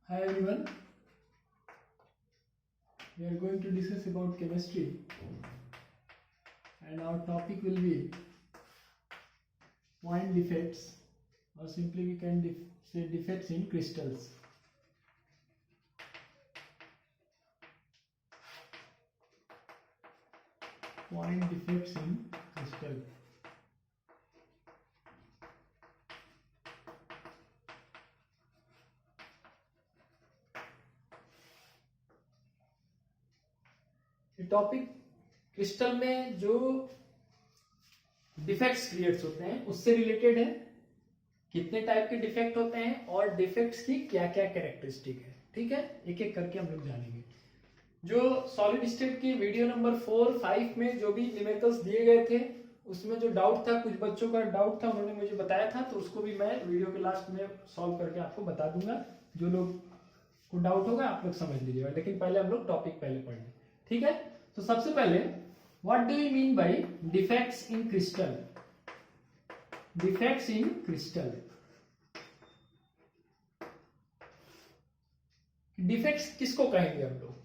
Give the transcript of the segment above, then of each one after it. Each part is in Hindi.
Hi everyone, we are going to discuss about chemistry and our topic will be point defects, or simply we can say defects in crystals. Point defects in crystal. Topic crystal में जो डिफेक्ट्स क्रिएट्स होते हैं उससे रिलेटेड है। कितने टाइप के डिफेक्ट होते हैं और डिफेक्ट्स की क्या क्या कैरेक्टरिस्टिक है, ठीक है, एक एक करके हम लोग जानेंगे। जो सॉलिड स्टेट की वीडियो नंबर 4-5 में जो भी न्यूमेरिकल्स दिए गए थे उसमें जो डाउट था, कुछ बच्चों का डाउट था, उन्होंने मुझे बताया था, तो उसको भी मैं वीडियो के लास्ट में सॉल्व करके आपको बता दूंगा। जो लोग को डाउट होगा आप लोग समझ लीजिएगा, लेकिन पहले हम लोग टॉपिक पहले पढ़ लें, ठीक है। तो सबसे पहले what do you mean by defects in crystal? Defects in crystal, defects किसको कहेंगे हम लोग?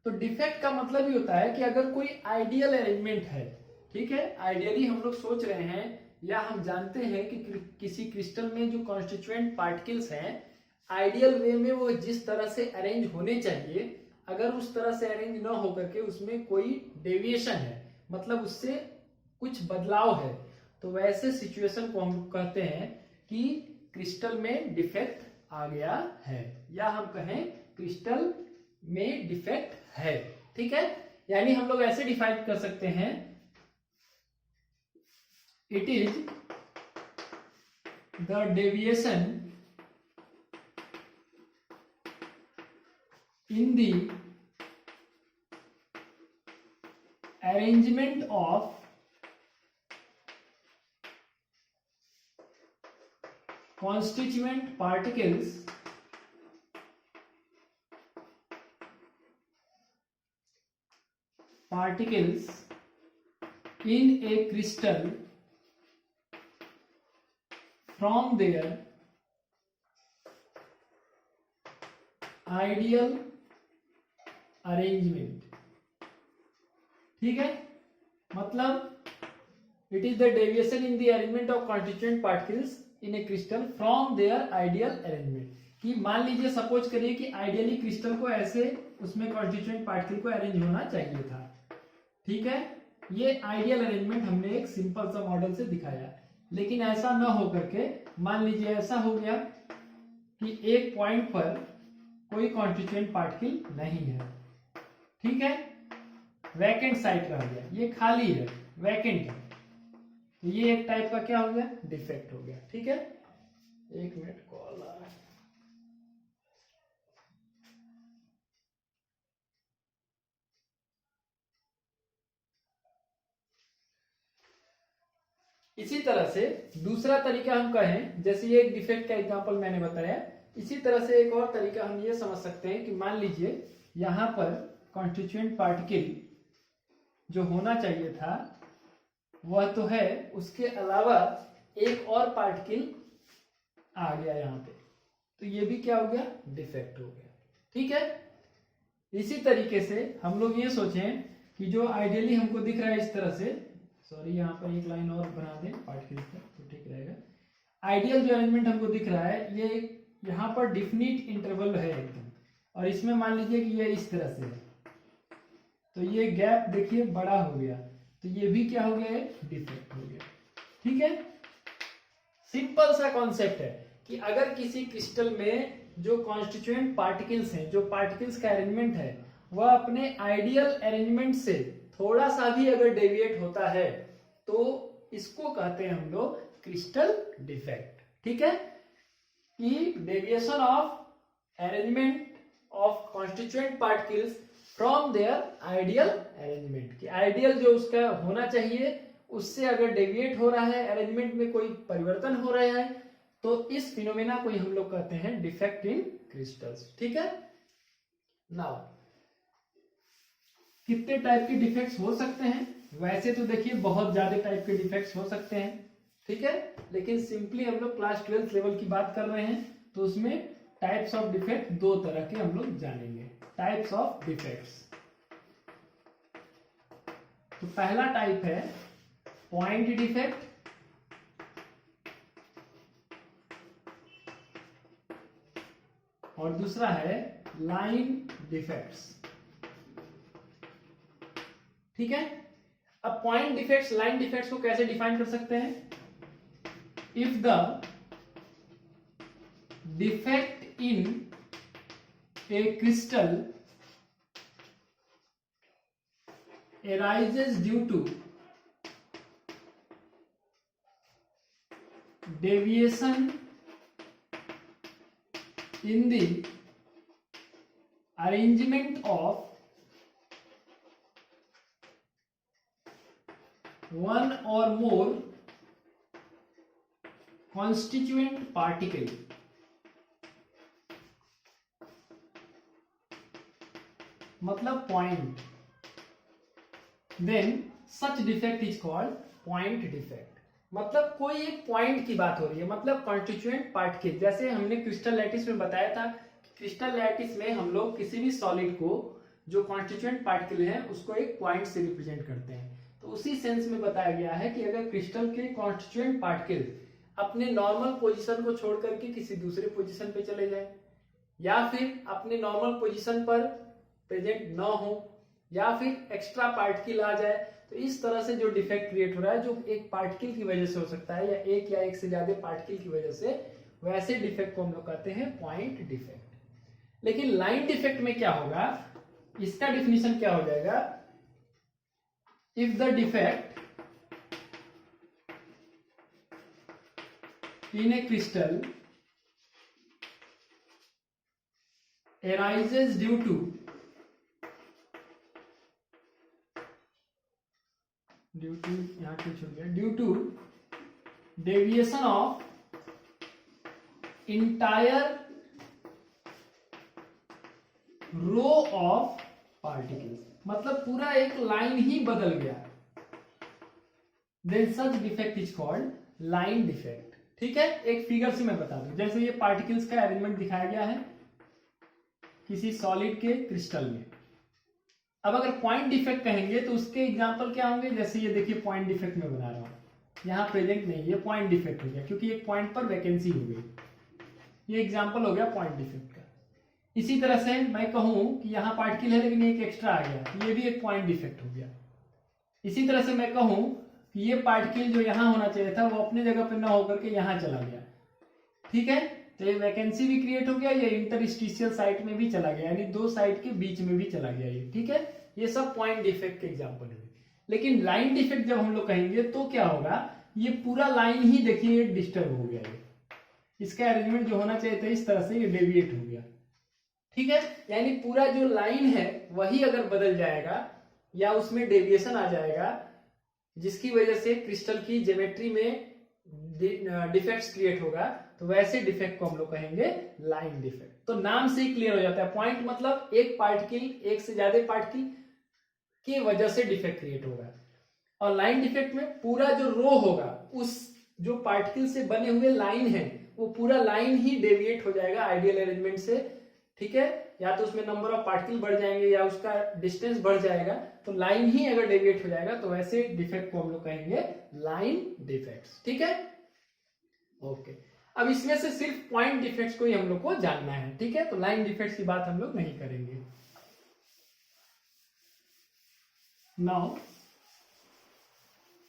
तो डिफेक्ट का मतलब ही होता है कि अगर कोई आइडियल अरेंजमेंट है, ठीक है, आइडियली हम लोग सोच रहे हैं या हम जानते हैं कि किसी क्रिस्टल में जो कॉन्स्टिट्यूएंट पार्टिकल्स हैं आइडियल वे में वो जिस तरह से अरेंज होने चाहिए, अगर उस तरह से अरेंज ना होकर के उसमें कोई डेविएशन है, मतलब उससे कुछ बदलाव है, तो वैसे सिचुएशन को हम कहते हैं कि क्रिस्टल में डिफेक्ट आ गया है, या हम कहें क्रिस्टल में डिफेक्ट है, ठीक है। यानी हम लोग ऐसे डिफाइन कर सकते हैं, it is the deviation in the arrangement of constituent particles in a crystal from their ideal arrangement, ठीक है। मतलब it is the deviation in the arrangement of constituent particles in a crystal from their ideal arrangement. कि मान लीजिए सपोज करिए कि आइडियली क्रिस्टल को ऐसे उसमें कॉन्स्टिट्यूएंट पार्टिकल को अरेंज होना चाहिए था, ठीक है। ये आइडियल अरेंजमेंट हमने एक सिंपल सा मॉडल से दिखाया, लेकिन ऐसा न हो करके मान लीजिए ऐसा हो गया कि एक पॉइंट पर कोई कॉन्स्टिट्यूएंट पार्टिकल नहीं है, ठीक है, वैकेंट साइट रह गया, ये खाली है, वैकेंट है, तो ये एक टाइप का क्या हो गया, डिफेक्ट हो गया, ठीक है। एक मिनट कॉल आ रहा है। इसी तरह से दूसरा तरीका हम कहें, जैसे ये एक डिफेक्ट का एग्जांपल मैंने बताया, इसी तरह से एक और तरीका हम ये समझ सकते हैं कि मान लीजिए यहां पर कॉन्स्टिट्यूएंट पार्टिकल जो होना चाहिए था वह तो है, उसके अलावा एक और पार्टिकल आ गया यहाँ पे, तो ये भी क्या हो गया, डिफेक्ट हो गया, ठीक है। इसी तरीके से हम लोग ये सोचें कि जो आइडियली हमको दिख रहा है इस तरह से, सॉरी यहाँ पर एक लाइन और बना दें पार्टिकल का तो ठीक रहेगा। आइडियल जो अरेंजमेंट हमको दिख रहा है ये यहाँ पर डिफिनिट इंटरवल है एकदम, और इसमें मान लीजिए कि ये इस तरह से है, तो ये गैप देखिए बड़ा हो गया, तो ये भी क्या हो गया, डिफेक्ट हो गया, ठीक है। सिंपल सा कॉन्सेप्ट है कि अगर किसी क्रिस्टल में जो कॉन्स्टिट्यूएंट पार्टिकल्स हैं, जो पार्टिकल्स का अरेंजमेंट है, वह अपने आइडियल अरेंजमेंट से थोड़ा सा भी अगर डेविएट होता है तो इसको कहते हैं हम लोग क्रिस्टल डिफेक्ट, ठीक है। कि deviation of arrangement of constituent particles from their ideal arrangement, कि आइडियल जो उसका होना चाहिए उससे अगर डेविएट हो रहा है, अरेंजमेंट में कोई परिवर्तन हो रहा है, तो इस फिनोमेना को हम लोग कहते हैं डिफेक्ट इन क्रिस्टल्स, ठीक है। नाउ कितने टाइप के डिफेक्ट्स हो सकते हैं? वैसे तो देखिए बहुत ज्यादा टाइप के डिफेक्ट्स हो सकते हैं, ठीक है, लेकिन सिंपली हम लोग क्लास 12th लेवल की बात कर रहे हैं, तो उसमें टाइप्स ऑफ डिफेक्ट दो तरह के हम लोग जानेंगे, टाइप्स ऑफ डिफेक्ट्स। तो पहला टाइप है पॉइंट डिफेक्ट, और दूसरा है लाइन डिफेक्ट्स। ठीक है, अब पॉइंट डिफेक्ट्स, लाइन डिफेक्ट्स को कैसे डिफाइन कर सकते हैं? If the defect in a crystal arises due to deviation in the arrangement of one or more constituent particle, मतलब point, then such defect is called point defect. मतलब कोई एक पॉइंट की बात हो रही है, मतलब कॉन्स्टिट्यूएंट पार्टिकल। जैसे हमने क्रिस्टल लैटिस में बताया था, क्रिस्टल लैटिस में हम लोग किसी भी सॉलिड को जो कॉन्स्टिट्यूएंट पार्टिकल है उसको एक पॉइंट से रिप्रेजेंट करते हैं। तो उसी सेंस में बताया गया है कि अगर क्रिस्टल के कॉन्स्टिट्यूएंट पार्टिकल अपने नॉर्मल पोजीशन को छोड़ करके किसी दूसरे पोजीशन पे चले जाए, या फिर अपने नॉर्मल पोजीशन पर प्रेजेंट न हो, या फिर एक्स्ट्रा पार्टिकल आ जाए, तो इस तरह से जो डिफेक्ट क्रिएट हो रहा है, जो एक पार्टिकल की वजह से हो सकता है या एक से ज्यादा पार्टिकल की वजह से, वैसे डिफेक्ट को हम लोग कहते हैं पॉइंट डिफेक्ट। लेकिन लाइन डिफेक्ट में क्या होगा, इसका डिफिनीशन क्या हो जाएगा? If the defect in a crystal arises due to यहाँ पे छूट गया, due to deviation of entire row of particles, मतलब पूरा एक लाइन ही बदल गया, then such defect is called line defect. ठीक है, एक फिगर से मैं बता दूं, जैसे ये पार्टिकल्स का अरेंजमेंट दिखाया गया है किसी सॉलिड के क्रिस्टल में। अब अगर पॉइंट डिफेक्ट कहेंगे तो उसके एग्जांपल क्या होंगे? जैसे ये देखिए पॉइंट डिफेक्ट में बना रहा हूं, यहाँ प्रेजेंट नहीं, ये पॉइंट डिफेक्ट हो गया क्योंकि एक पॉइंट पर वैकेंसी हो गई। ये एग्जांपल हो गया पॉइंट डिफेक्ट का। इसी तरह से मैं कहूं कि यहाँ पार्टिकल है लेकिन एक एक्स्ट्रा आ गया, ये भी एक पॉइंट डिफेक्ट हो गया। इसी तरह से मैं कहूं कि ये पार्टिकल जो यहाँ होना चाहिए था वो अपने जगह पर न होकर के यहाँ चला गया। ठीक है, तो ये वैकेंसी भी क्रिएट हो गया, ये इंटरस्टिशियल साइट में भी चला गया, यानी दो साइट के बीच में भी चला गया ये। ठीक है, ये सब पॉइंट डिफेक्ट के एग्जांपल है। लेकिन लाइन डिफेक्ट जब हम लोग कहेंगे तो क्या होगा, ये पूरा लाइन ही देखिए डिस्टर्ब हो गया, इसका अरेंजमेंट जो होना चाहिए था इस तरह से ये डेविएट हो गया। ठीक है, यानी पूरा जो लाइन है वही अगर बदल जाएगा या उसमें डेविएशन आ जाएगा, जिसकी वजह से क्रिस्टल की ज्योमेट्री में डिफेक्ट्स क्रिएट होगा, तो वैसे डिफेक्ट को हम लोग कहेंगे लाइन डिफेक्ट। तो नाम से ही क्लियर हो जाता है, पॉइंट मतलब एक पार्टिकल, एक से ज्यादा पार्टिकल की वजह से डिफेक्ट क्रिएट होगा, और लाइन डिफेक्ट में पूरा जो रो होगा, उस जो पार्टिकल से बने हुए लाइन है वो पूरा लाइन ही डेविएट हो जाएगा आइडियल अरेंजमेंट से। ठीक है, या तो उसमें नंबर ऑफ पार्टिकल बढ़ जाएंगे या उसका डिस्टेंस बढ़ जाएगा, तो लाइन ही अगर डेविएट हो जाएगा तो वैसे डिफेक्ट को हम लोग कहेंगे लाइन डिफेक्ट्स। ठीक है, ओके। अब इसमें से सिर्फ पॉइंट डिफेक्ट्स को ही हम लोग को जानना है। ठीक है, तो लाइन डिफेक्ट्स की बात हम लोग नहीं करेंगे। Now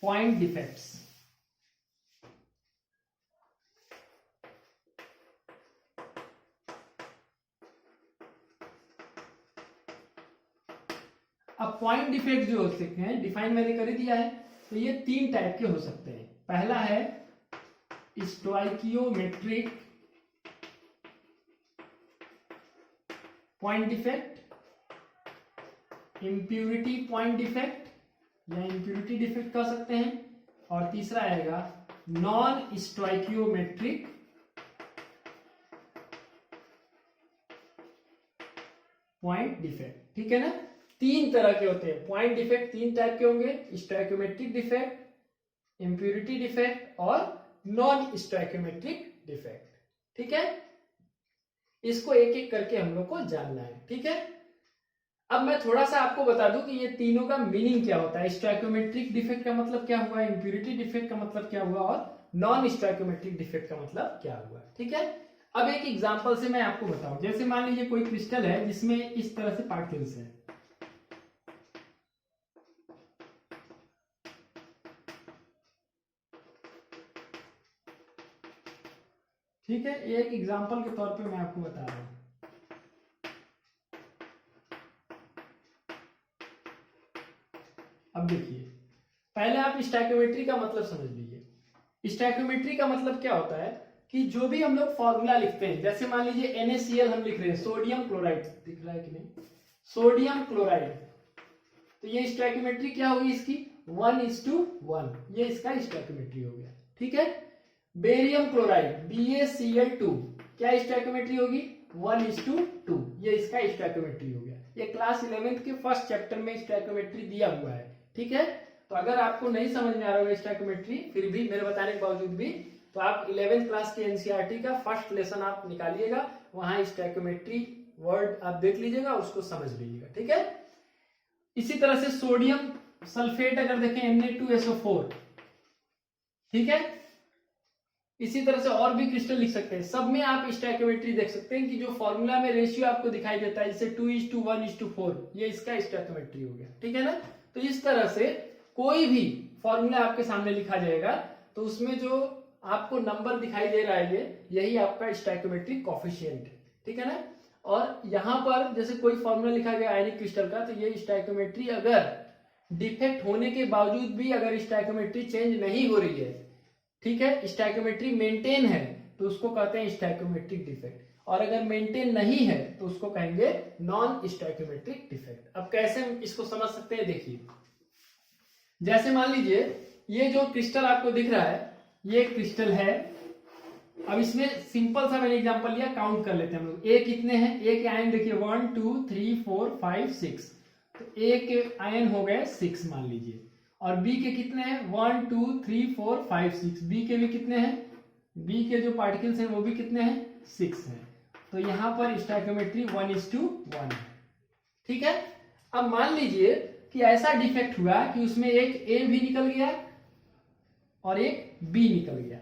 point defects. अब पॉइंट डिफेक्ट जो हो सकते हैं, डिफाइन मैंने कर दिया है, तो ये तीन टाइप के हो सकते हैं। पहला है stoichiometric point defect, impurity point defect या इम्प्यूरिटी डिफेक्ट कह सकते हैं, और तीसरा आएगा नॉन स्टोइकियोमेट्रिक पॉइंट डिफेक्ट। ठीक है ना, तीन तरह के होते हैं पॉइंट डिफेक्ट, तीन टाइप के होंगे, स्टोइकियोमेट्रिक डिफेक्ट, इम्प्यूरिटी डिफेक्ट और नॉन स्टोइकियोमेट्रिक डिफेक्ट। ठीक है, इसको एक एक करके हम लोग को जानना है, ठीक है। अब मैं थोड़ा सा आपको बता दूं कि ये तीनों का मीनिंग क्या होता है। स्टोइकोमेट्रिक डिफेक्ट का मतलब क्या हुआ, इंप्योरिटी डिफेक्ट का मतलब क्या हुआ, और नॉन स्टोइकोमेट्रिक डिफेक्ट का मतलब क्या हुआ, ठीक है। अब एक एग्जांपल से मैं आपको बताऊं, जैसे मान लीजिए कोई क्रिस्टल है जिसमें इस तरह से पार्टिकल्स है, ठीक है। एक एग्जांपल के तौर पे मैं आपको बता रहा हूं। अब देखिए, पहले आप स्टोइकोमेट्री का मतलब समझ लीजिए। स्टोइकोमेट्री का मतलब क्या होता है कि जो भी हम लोग फॉर्मूला लिखते हैं, जैसे मान लीजिए NaCl हम लिख रहे हैं, सोडियम क्लोराइड, दिख रहा है कि नहीं, सोडियम क्लोराइड, तो ये स्टोइकोमेट्री क्या होगी इसकी, 1:1, ये इसका स्टोइकोमेट्री हो गया, ठीक है। बेरियम क्लोराइड BaCl2, क्या स्टोइकोमेट्री होगी, 1:2, ये इसका स्टोइकोमेट्री हो गया। ये क्लास 11th के फर्स्ट चैप्टर में स्टोइकोमेट्री दिया हुआ है, ठीक है। तो अगर आपको नहीं समझ में आ रहा होगा स्टोइकोमेट्री, फिर भी मेरे बताने के बावजूद भी, तो आप 11th क्लास के एनसीईआरटी का फर्स्ट लेसन आप निकालिएगा, वहां स्टोइकोमेट्री वर्ड आप देख लीजिएगा, उसको समझ लीजिएगा, ठीक है। इसी तरह से सोडियम सल्फेट अगर देखें Na2SO4, ठीक है। इसी तरह से और भी क्रिस्टल लिख सकते हैं, सब में आप स्टोइकोमेट्री देख सकते हैं कि जो फॉर्मूला में रेशियो आपको दिखाई देता है, जैसे 2:1:4, ये इसका स्टोइकोमेट्री हो गया, ठीक है ना। तो इस तरह से कोई भी फॉर्मूला आपके सामने लिखा जाएगा तो उसमें जो आपको नंबर दिखाई दे रहा है, यही आपका स्टोइकोमेट्रिक कोफिशिएंट है, ठीक है ना। और यहां पर जैसे कोई फॉर्मूला लिखा गया आयनिक क्रिस्टल का, तो ये स्टोइकोमेट्री अगर डिफेक्ट होने के बावजूद भी अगर स्टोइकोमेट्री चेंज नहीं हो रही है, ठीक है, स्टोइकोमेट्री मेंटेन है, तो उसको कहते हैं स्टोइकोमेट्रिक डिफेक्ट। और अगर मेंटेन नहीं है तो उसको कहेंगे नॉन स्टोइकोमेट्रिक डिफेक्ट। अब कैसे इसको समझ सकते हैं, देखिए, जैसे मान लीजिए ये जो क्रिस्टल आपको दिख रहा है, ये क्रिस्टल है। अब इसमें सिंपल सा मैंने एग्जांपल लिया, काउंट कर लेते हैं हम लोग। ए कितने हैं, ए के आयन देखिए 1 2 3 4 5 6, तो ए के आयन हो गए 6 मान लीजिए। और बी के कितने हैं, 1 2 3 4 5 6, बी के भी कितने हैं, बी के जो पार्टिकल्स हैं वो भी कितने हैं, 6 हैं। तो यहां पर स्टोइकोमेट्री 1:1 है, ठीक है। अब मान लीजिए कि ऐसा डिफेक्ट हुआ कि उसमें एक ए भी निकल गया और एक बी निकल गया,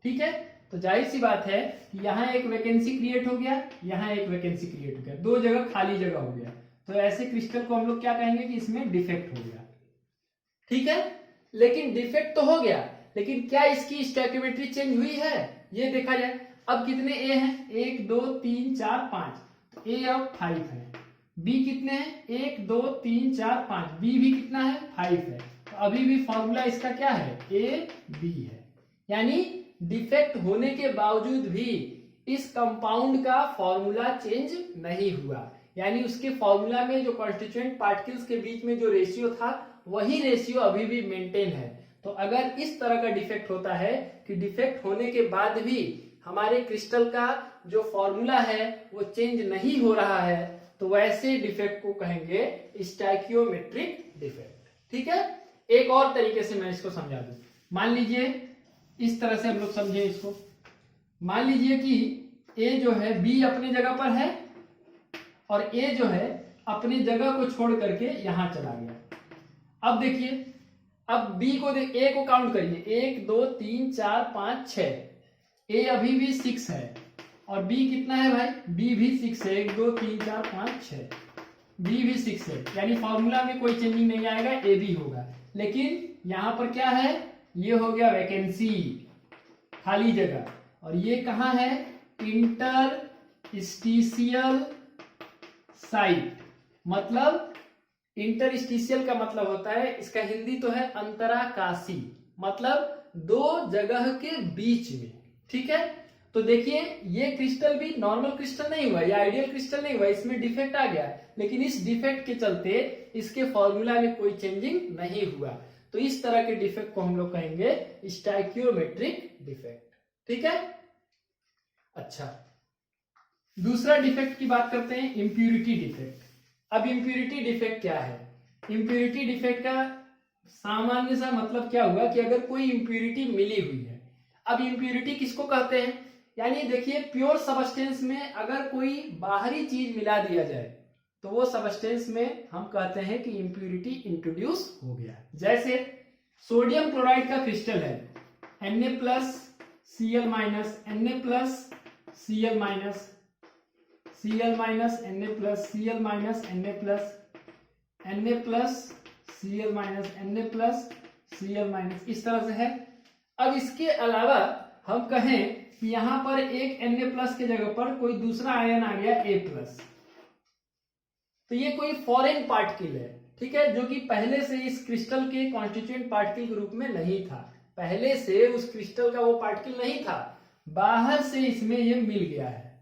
ठीक है। तो जाहिर सी बात है कि यहां एक वैकेंसी क्रिएट हो गया, यहां एक वैकेंसी क्रिएट हो गया, दो जगह खाली जगह हो गया। तो ऐसे क्रिस्टल को हम लोग क्या कहेंगे कि इसमें डिफेक्ट हो गया, ठीक है। लेकिन डिफेक्ट तो हो गया, लेकिन क्या इसकी स्टोइकोमेट्री चेंज हुई है, ये देखा जाए। अब कितने ए हैं, 1 2 3 4 5, तो ए अब 5 है। बी कितने हैं, 1 2 3 4 5, बी भी कितना है, 5 है। तो अभी भी फॉर्मूला इसका क्या है, ए बी है। यानी डिफेक्ट होने के बावजूद भी इस कंपाउंड का फॉर्मूला चेंज नहीं हुआ, यानी उसके फॉर्मूला में जो कॉन्स्टिट्यूएंट पार्टिकल्स के बीच में जो रेशियो था, वही रेशियो अभी भी मेंटेन है। तो अगर इस तरह का डिफेक्ट होता है कि डिफेक्ट होने के बाद भी हमारे क्रिस्टल का जो फॉर्मूला है वो चेंज नहीं हो रहा है, तो वैसे डिफेक्ट को कहेंगे स्टोइकियोमेट्रिक डिफेक्ट, ठीक है। एक और तरीके से मैं इसको समझा दूं, मान लीजिए इस तरह से हम लोग समझे इसको। मान लीजिए कि ए जो है, बी अपने जगह पर है और ए जो है अपनी जगह को छोड़ करके यहां चला गया। अब देखिए, अब बी को ए को काउंट करिए, 1 2 3 4 5 6, ए अभी भी 6 है और बी कितना है भाई, बी भी 6 है, 1 2 3 4 5 6, बी भी 6 है। यानी फॉर्मूला में कोई चेंजिंग नहीं आएगा, ए बी होगा। लेकिन यहां पर क्या है, ये हो गया वैकेंसी, खाली जगह। और ये कहां है, इंटरस्टिशियल साइट। मतलब इंटरस्टिशियल का मतलब होता है, इसका हिंदी तो है अंतराकाशी, मतलब दो जगह के बीच में, ठीक है। तो देखिए ये क्रिस्टल भी नॉर्मल क्रिस्टल नहीं हुआ, ये आइडियल क्रिस्टल नहीं हुआ, इसमें डिफेक्ट आ गया, लेकिन इस डिफेक्ट के चलते इसके फॉर्मूला में कोई चेंजिंग नहीं हुआ। तो इस तरह के डिफेक्ट को हम लोग कहेंगे स्टोइकियोमेट्रिक डिफेक्ट, ठीक है। अच्छा, दूसरा डिफेक्ट की बात करते हैं, इंप्यूरिटी डिफेक्ट। अब इंप्यूरिटी डिफेक्ट क्या है, इंप्यूरिटी डिफेक्ट का सामान्य सा मतलब क्या हुआ कि अगर कोई इंप्यूरिटी मिली हुई है। अब इंप्यूरिटी किसको कहते हैं, यानी देखिए प्योर सबस्टेंस में अगर कोई बाहरी चीज मिला दिया जाए तो वो सबस्टेंस में हम कहते हैं कि इम्प्यूरिटी इंट्रोड्यूस हो गया। जैसे सोडियम क्लोराइड का क्रिस्टल है Na+, Cl-, Na+, Cl-, Cl-, Na+, Cl-, Na+, Na+, Cl-, Na+, Cl-, इस तरह से है। अब इसके अलावा हम कहें कि यहां पर एक Na+ के जगह पर कोई दूसरा आयन आ गया A+, तो ये कोई फॉरेन पार्टिकल है, ठीक है, जो कि पहले से इस क्रिस्टल के कॉन्स्टिट्यूएंट पार्टिकल के रूप में नहीं था। पहले से उस क्रिस्टल का वो पार्टिकल नहीं था, बाहर से इसमें ये मिल गया है,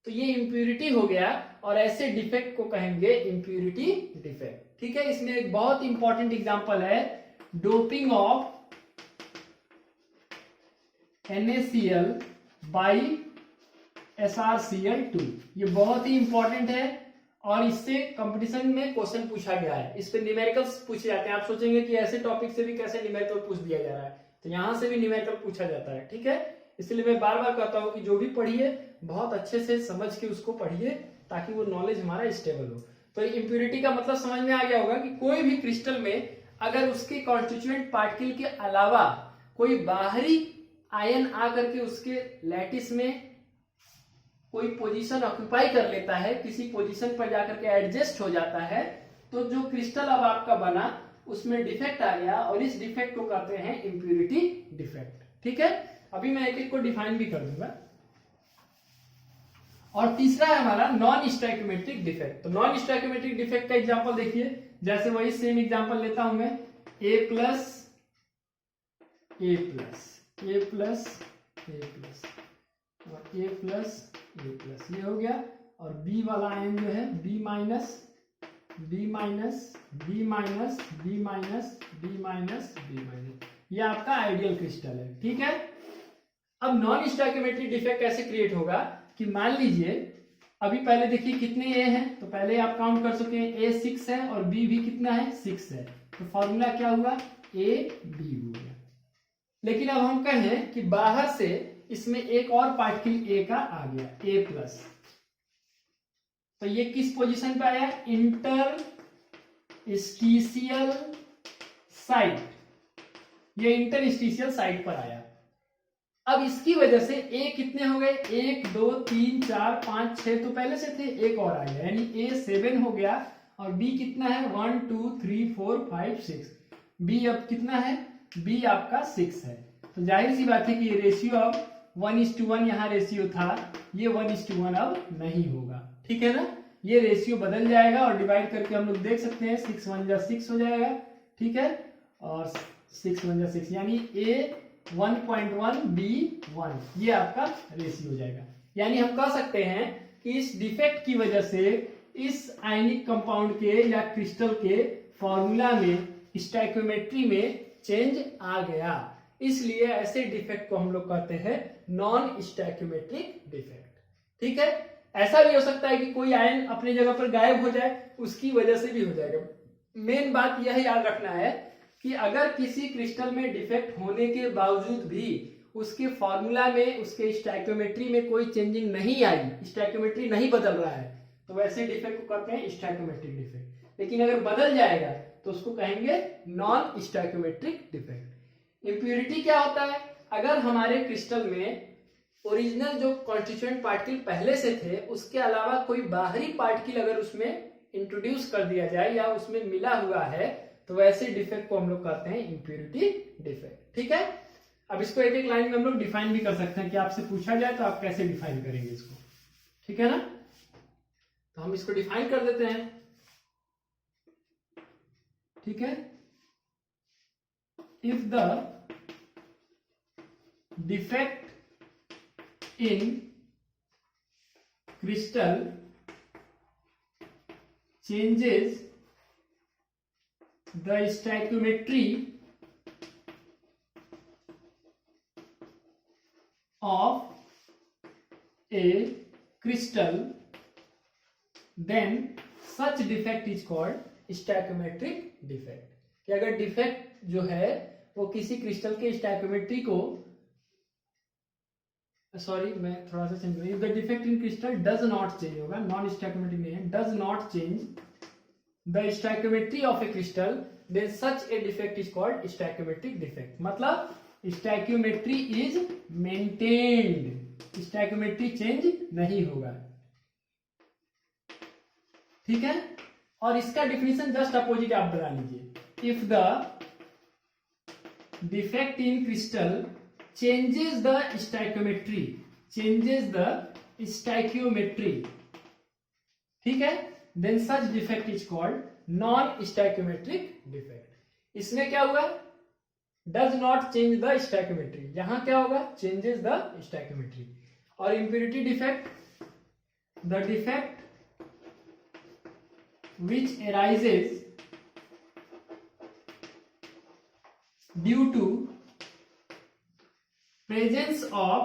तो ये इंप्यूरिटी हो गया और ऐसे डिफेक्ट को कहेंगे इंप्यूरिटी डिफेक्ट। ठीक है, इसमें एक बहुत इंपॉर्टेंट एग्जांपल है doping of NaCl by SrCl2। ये बहुत ही इंपॉर्टेंट है और इससे कंपटीशन में क्वेश्चन पूछा गया है, इस पे न्यूमेरिकल्स पूछे जाते हैं। आप सोचेंगे कि ऐसे टॉपिक से भी कैसे न्यूमेरिकल पूछ दिया जा रहा है, तो यहां से भी न्यूमेरिकल पूछा जाता है। ठीक है, इसलिए मैं बार बार कहता हूं कि जो भी पढ़िए बहुत अच्छे से समझ के उसको पढ़िए ताकि वो नॉलेज हमारा स्टेबल हो। तो इंप्यूरिटी का मतलब समझ में आ गया होगा कि कोई भी क्रिस्टल में अगर उसके कॉन्स्टिट्यूएंट पार्टिकल के अलावा कोई बाहरी आयन आकर के उसके लैटिस में कोई पोजीशन ऑक्यूपाई कर लेता है, किसी पोजीशन पर जाकर के एडजस्ट हो जाता है, तो जो क्रिस्टल अब आपका बना उसमें डिफेक्ट आ गया और इस डिफेक्ट को कहते हैं इंप्यूरिटी डिफेक्ट। ठीक है, अभी मैं एक एक को डिफाइन भी कर दूंगा। और तीसरा है हमारा नॉन स्टोइकोमेट्रिक डिफेक्ट। तो नॉन स्टोइकोमेट्रिक डिफेक्ट का एग्जांपल देखिए, जैसे वही सेम एग्जांपल लेता हूं मैं A+, और A+, ये हो गया। और B वाला आयन जो है B-, ये आपका आइडियल क्रिस्टल है। ठीक है, अब नॉन स्टोइकोमेट्रिक डिफेक्ट कैसे क्रिएट होगा कि मान लीजिए अभी पहले देखिए कितने A हैं, तो पहले आप काउंट कर सके A 6 है और B भी कितना है 6 है, तो फॉर्मूला क्या हुआ AB हो गया। लेकिन अब हम कहें कि बाहर से इसमें एक और पार्टिकल A का आ गया A+, तो ये किस पोजीशन पे आया, इंटरस्टिशियल साइट, ये इंटरस्टिशियल साइट पर आया। अब इसकी वजह से A कितने हो गए 1 2 3 4 5 6, तो पहले से थे, एक और आ गया, यानी A 7 हो गया और B कितना है 1 2 3 4 5 6, B अब कितना है, B आपका 6 है। तो जाहिर सी बात है कि ये रेशियो अब 1:1 यहाँ रेशियो था, ये 1:1 अब नहीं होगा। ठीक है ना, ये रेशियो बदल जाएगा और डिवाइड करके हम लोग देख सकते हैं 6 1 जा 6 हो जाएगा। ठीक है, और 6 1 जा 6 यानी A 1.1 B 1, ये आपका रेशियो हो जाएगा। यानी हम कह सकते हैं कि इस डिफेक्ट की वजह से इस आयनिक कंपाउंड के या क्रिस्टल के फॉर्मूला में स्टोइकोमेट्री में चेंज आ गया, इसलिए ऐसे डिफेक्ट को हम लोग कहते हैं नॉन स्टोइकोमेट्रिक डिफेक्ट। ठीक है, ऐसा भी हो सकता है कि कोई आयन अपनी जगह पर गायब हो जाए, उसकी वजह से भी हो जाएगा। मेन बात यह याद रखना है कि अगर किसी क्रिस्टल में डिफेक्ट होने के बावजूद भी उसके फॉर्मूला में, उसके स्टोइकोमेट्री में कोई चेंजिंग नहीं आई, स्टोइकोमेट्री नहीं बदल रहा है, तो वैसे डिफेक्ट को कहते हैं स्टोइकोमेट्रिक डिफेक्ट। लेकिन अगर बदल जाएगा तो उसको कहेंगे नॉन स्टोइकोमेट्रिक डिफेक्ट। इंप्यूरिटी क्या होता है, अगर हमारे क्रिस्टल में ओरिजिनल जो कॉन्स्टिट्यूएंट पार्टिकल पहले से थे उसके अलावा कोई बाहरी पार्टिकल अगर उसमें इंट्रोड्यूस कर दिया जाए या उसमें मिला हुआ है, तो वैसे डिफेक्ट को हम लोग कहते हैं इंप्यूरिटी डिफेक्ट। ठीक है, अब इसको एक एक लाइन में हम लोग डिफाइन भी कर सकते हैं कि आपसे पूछा जाए तो आप कैसे डिफाइन करेंगे इसको। ठीक है ना, तो हम इसको डिफाइन कर देते हैं। ठीक है, if the defect in crystal changes the stoichiometry of a crystal, then such defect is called stoichiometric defect। कि अगर डिफेक्ट जो है वो किसी क्रिस्टल के स्टोइकोमेट्री को सॉरी मैं थोड़ा सा चेंज करूँ, the defect in crystal does not change होगा, नॉन स्टैक्योमेट्री नहीं है, does not change the stoichiometry of a crystal then such a defect is called stoichiometric defect. मतलब stoichiometry is maintained, stoichiometry change नहीं होगा, ठीक है। और इसका डिफिनीशन जस्ट अपोजिट आप बना लीजिए, if the defect in crystal changes the stoichiometry, changes the stoichiometry, ठीक है, then such defect is called non stoichiometric defect। इसमें क्या हुआ, does not change the stoichiometry, यहां क्या होगा, changes the stoichiometry। और impurity defect, the defect which arises due to presence of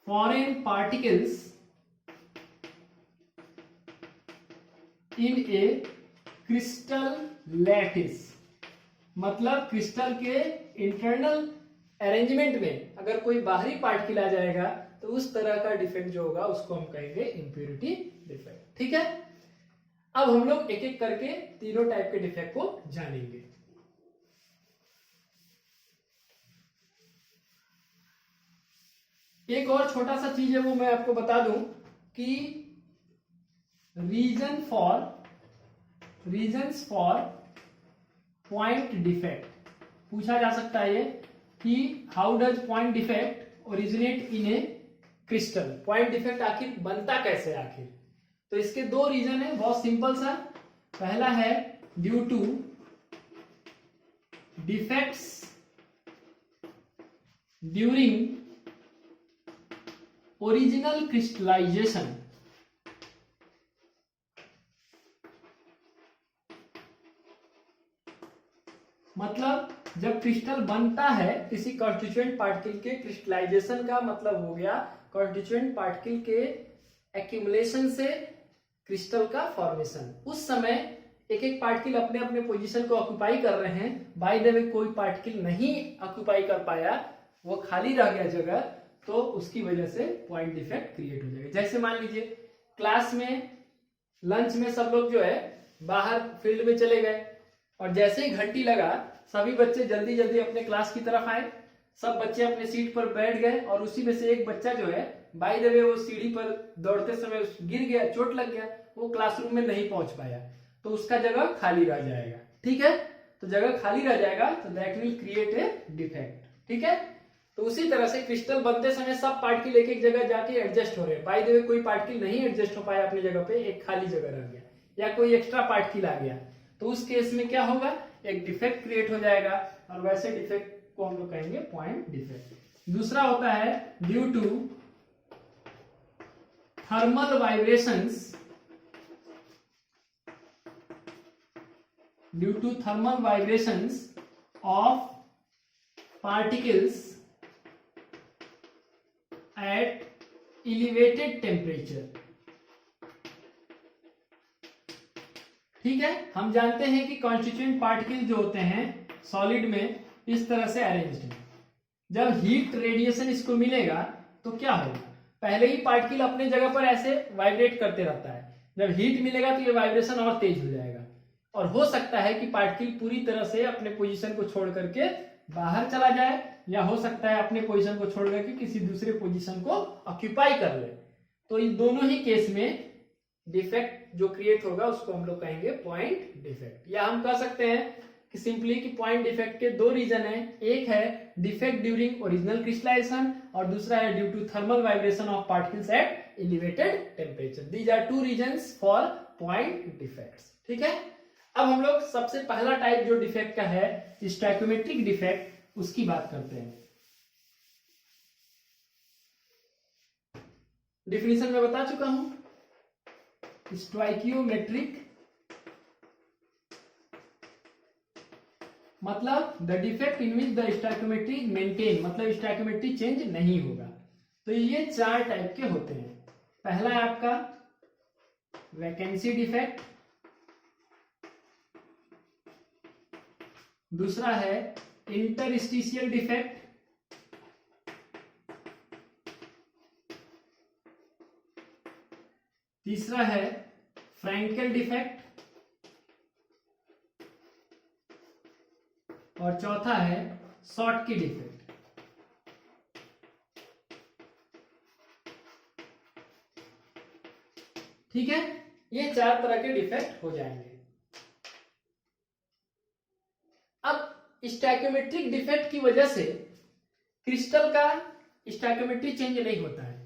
foreign particles in a crystal lattice। मतलब क्रिस्टल के इंटरनल अरेंजमेंट में अगर कोई बाहरी पार्टिकल आ जाएगा तो उस तरह का डिफेक्ट जो होगा उसको हम कहेंगे इंप्योरिटी डिफेक्ट, ठीक है। अब हम लोग एक एक करके तीनों टाइप के डिफेक्ट को जानेंगे। एक और छोटा सा चीज है वो मैं आपको बता दूं कि रीजंस फॉर पॉइंट डिफेक्ट पूछा जा सकता है ये कि how does point defect originate in a crystal, point defect आखिर बनता कैसे आखिर। तो इसके दो रीजन है, बहुत सिंपल सा। पहला है due to defects during original crystallisation, मतलब जब क्रिस्टल बनता है किसी कॉन्स्टिट्यूएंट पार्टिकल के क्रिस्टलाइजेशन का मतलब हो गया कॉन्स्टिट्यूएंट पार्टिकल के एक्यूमुलेशन से क्रिस्टल का फॉर्मेशन। उस समय एक एक पार्टिकल अपने अपने पोजीशन को ऑक्यूपाई कर रहे हैं, बाय द वे कोई पार्टिकल नहीं ऑक्यूपाई कर पाया, वो खाली रह गया जगह, तो उसकी वजह से पॉइंट डिफेक्ट क्रिएट हो जाएगा। जैसे मान लीजिए क्लास में लंच में सब लोग जो है बाहर फील्ड में चले गए और जैसे ही घंटी लगा सभी बच्चे जल्दी जल्दी अपने क्लास की तरफ आए, सब बच्चे अपने सीट पर बैठ गए और उसी में से एक बच्चा जो है बाय द वे वो सीढ़ी पर दौड़ते समय गिर गया, चोट लग गया, वो क्लासरूम में नहीं पहुंच पाया, तो उसका जगह खाली रह जाएगा, ठीक है। तो जगह खाली रह जाएगा तो that will create a defect, ठीक है। तो उसी तरह से क्रिस्टल बनते समय सब पार्टिकल एक एक जगह जाके एडजस्ट हो रहे हैं, बाय द वे कोई पार्टिकल नहीं एडजस्ट हो पाया अपनी जगह पे, एक खाली जगह रह गया या कोई एक्स्ट्रा पार्टिकल आ गया, तो उस केस में क्या होगा, एक डिफेक्ट क्रिएट हो जाएगा और वैसे डिफेक्ट को हम लोग कहेंगे पॉइंट डिफेक्ट। दूसरा होता है due to thermal vibrations, due to thermal vibrations of particles at elevated temperature, ठीक है। हम जानते हैं कि कॉन्स्टिट्यूएंट पार्टिकल जो होते हैं सॉलिड में इस तरह से अरेंज्ड है, जब हीट रेडिएशन इसको मिलेगा तो क्या होगा, पहले ही पार्टिकल अपने जगह पर ऐसे वाइब्रेट करते रहता है, जब हीट मिलेगा तो ये वाइब्रेशन और तेज हो जाएगा और हो सकता है कि पार्टिकल पूरी तरह से अपने पोजीशन को छोड़ करके बाहर चला जाए या हो सकता है अपने पोजीशन को छोड़ करके किसी दूसरे पोजीशन को ऑक्यूपाई कर ले। तो इन दोनों ही केस में डिफेक्ट जो क्रिएट होगा उसको हम लोग कहेंगे पॉइंट डिफेक्ट। या हम कह सकते हैं कि सिंपली कि पॉइंट डिफेक्ट के दो रीजन है, एक है डिफेक्ट ड्यूरिंग ओरिजिनल क्रिस्टलाइजेशन और दूसरा है due to thermal vibration of particles at elevated temperature. These are two reasons for point defects, ठीक है। अब हम लोग सबसे पहला टाइप जो डिफेक्ट का है स्टोइकोमेट्रिक डिफेक्ट, उसकी बात करते हैं। डिफिनीशन में बता चुका हूं, स्टोइकियोमेट्रिक मतलब the defect in which the stoichiometry maintain, मतलब स्टोइकोमेट्री चेंज नहीं होगा। तो ये चार टाइप के होते हैं। पहला है आपका वैकेंसी डिफेक्ट, दूसरा है इंटरस्टिशियल डिफेक्ट, तीसरा है फ्रैंकेल डिफेक्ट, और चौथा है शॉर्टकी डिफेक्ट। ठीक है, ये 4 तरह के डिफेक्ट हो जाएंगे। अब स्टैक्योमेट्रिक डिफेक्ट की वजह से क्रिस्टल का स्टैक्योमेट्री चेंज नहीं होता है।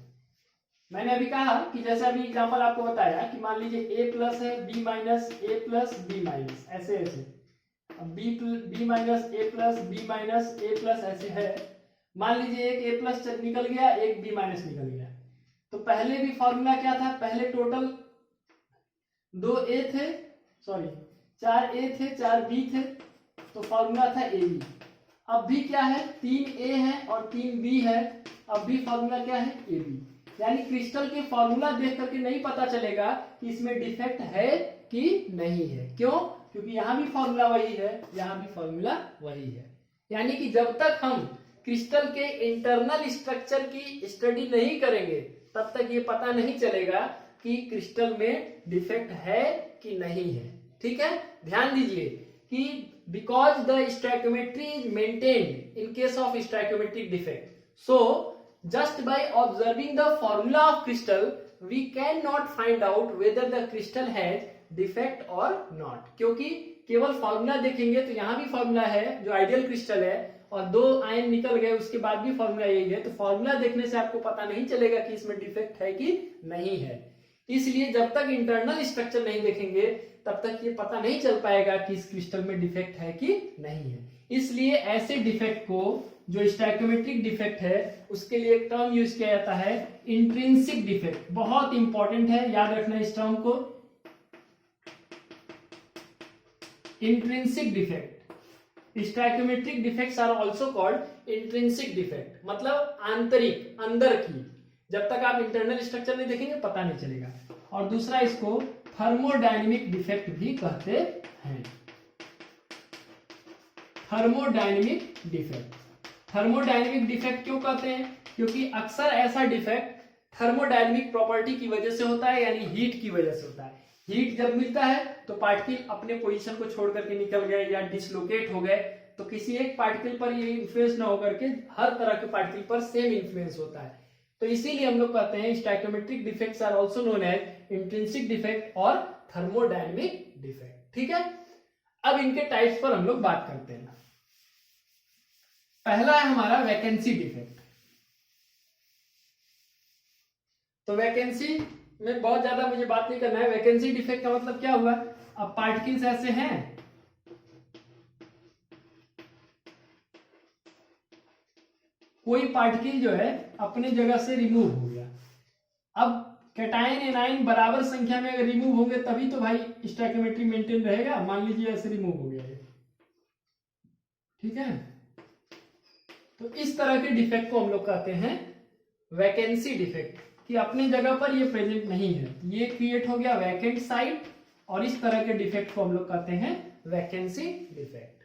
मैंने अभी कहा कि जैसे अभी एग्जांपल आपको बताया कि मान लीजिए A प्लस है, B minus, A plus, B minus, ऐसे ऐसे। अब B minus, A plus, B minus, A plus, ऐसे है। मान लीजिए एक A प्लस निकल गया, एक B माइनस निकल गया। तो पहले भी फॉर्मूला क्या था, पहले टोटल 2 A थे, सॉरी 4 A थे, 4 B थे, तो फॉर्मूला था AB। अब भी क्या है, 3 A है और 3 B है, अब भी फॉर्मूला क्या है, AB। यानी क्रिस्टल के फॉर्मूला देख करके नहीं पता चलेगा कि इसमें डिफेक्ट है कि नहीं है। क्यों? क्योंकि यहां भी फॉर्मूला वही है, यहां भी फॉर्मूला वही है। यानी कि जब तक हम क्रिस्टल के इंटरनल स्ट्रक्चर की स्टडी नहीं करेंगे तब तक ये पता नहीं चलेगा कि क्रिस्टल में डिफेक्ट है कि नहीं है। ठीक है, ध्यान दीजिए कि because the stoichiometry is maintained in case of stoichiometric defect, so just by observing the formula of crystal we cannot find out whether the crystal has defect or not। क्योंकि केवल फॉर्मूला देखेंगे तो यहाँ भी फॉर्मूला है जो आइडियल क्रिस्टल है, और 2 आयन निकल गए उसके बाद भी फॉर्मूला यही है, तो फॉर्मूला देखने से आपको पता नहीं चलेगा कि इसमें डिफेक्ट है कि नहीं है। इसलिए जब तक इंटरनल स्ट्रक्चर नहीं देखेंगे तब तक ये पता नहीं चल पाएगा कि इस क्रिस्टल में डिफेक्ट है कि नहीं है। इसलिए ऐसे डिफेक्ट को, जो स्टैक्योमेट्रिक डिफेक्ट है, उसके लिए एक टर्म यूज किया जाता है इंट्रिंसिक डिफेक्ट। बहुत इंपॉर्टेंट है, याद रखना इस टर्म को, intrinsic defect. Stoichiometric defects are also called intrinsic defect, मतलब आंतरिक, अंदर की। जब तक आप इंटरनल स्ट्रक्चर नहीं देखेंगे पता नहीं चलेगा। और दूसरा इसको थर्मोडायनेमिक डिफेक्ट भी कहते हैं, थर्मोडायनेमिक डिफेक्ट। थर्मोडायनेमिक डिफेक्ट क्यों कहते हैं? क्योंकि अक्सर ऐसा डिफेक्ट थर्मोडायनेमिक प्रॉपर्टी की वजह से होता है, यानी हीट की वजह से होता है। हीट जब मिलता है तो पार्टिकल अपने पोजीशन को छोड़ करके निकल गए या डिसलोकेट हो गए, तो किसी एक पार्टिकल पर ये इन्फ्लुएंस ना होकर के हर तरह के पार्टिकल पर सेम इन्फ्लुएंस होता है। तो इसीलिए हम लोग कहते हैं stoichiometric defects are also known as intrinsic defect और थर्मोडायनेमिक डिफेक्ट। ठीक है, अब इनके टाइप्स पर हम लोग बात करते हैं। पहला है हमारा वैकेंसी डिफेक्ट। तो वैकेंसी में बहुत ज्यादा मुझे बात नहीं करना है। वैकेंसी डिफेक्ट का मतलब क्या हुआ, अब पार्टिकल्स ऐसे हैं, कोई पार्टिकल जो है अपने जगह से रिमूव हो गया। अब कैटायन एनायन बराबर संख्या में अगर रिमूव होंगे तभी तो भाई स्टैक्योमेट्री मेंटेन रहेगा। मान लीजिए ऐसे रिमूव हो गया है, ठीक है, तो इस तरह के डिफेक्ट को हम लोग कहते हैं वैकेंसी डिफेक्ट, कि अपने जगह पर ये प्रेजेंट नहीं है, ये क्रिएट हो गया वैकेंट साइट, और इस तरह के डिफेक्ट को हम लोग कहते हैं वैकेंसी डिफेक्ट।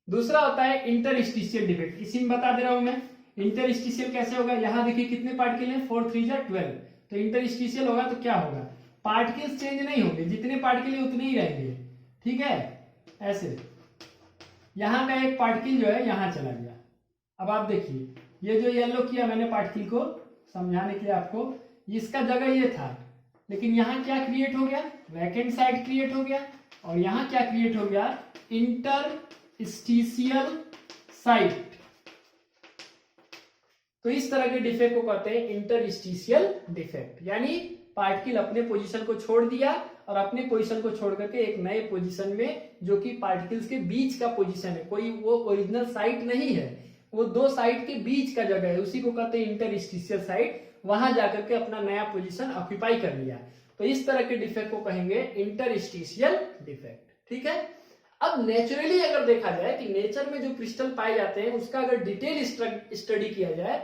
दूसरा होता है इंटरस्टिशियल डिफेक्ट। इसी में बता दे रहा हूं मैं, इंटरस्टिशियल कैसे होगा। यहां देखिए कितने पार्टिकल हैं, 4 3 जा 12, तो इंटरस्टिशियल होगा तो क्या होगा, पार्टिकल्स चेंज नहीं होंगे, जितने पार्टिकल है उतने ही रहेंगे। ठीक है, ऐसे यहां का एक पार्टिकल जो है यहां चला गया। अब आप देखिए, ये जो येलो किया मैंने पार्टिकल को समझाने के लिए आपको, इसका जगह ये था, लेकिन यहां क्या क्रिएट हो गया, वैकेंट साइड क्रिएट हो गया, और यहां क्या क्रिएट हो गया, इंटरस्टिशियल साइट। तो इस तरह के डिफेक्ट को कहते हैं इंटरस्टिशियल डिफेक्ट, यानी पार्टिकल अपने पोजीशन को छोड़ दिया और अपने पोजीशन को छोड़ करके एक नए पोजीशन में, जो कि पार्टिकल्स के बीच का पोजीशन है, कोई वो ओरिजिनल साइट नहीं है, वो 2 साइट के बीच का जगह है, उसी को कहते हैं इंटरस्टिशियल साइट। वहां जाकर के अपना नया पोजीशन ऑक्यूपाई कर लिया, तो इस तरह के डिफेक्ट को कहेंगे इंटरस्टिशियल डिफेक्ट। ठीक है, अब नेचुरली अगर देखा जाए कि नेचर में जो क्रिस्टल पाए जाते हैं उसका अगर डिटेल स्टडी किया जाए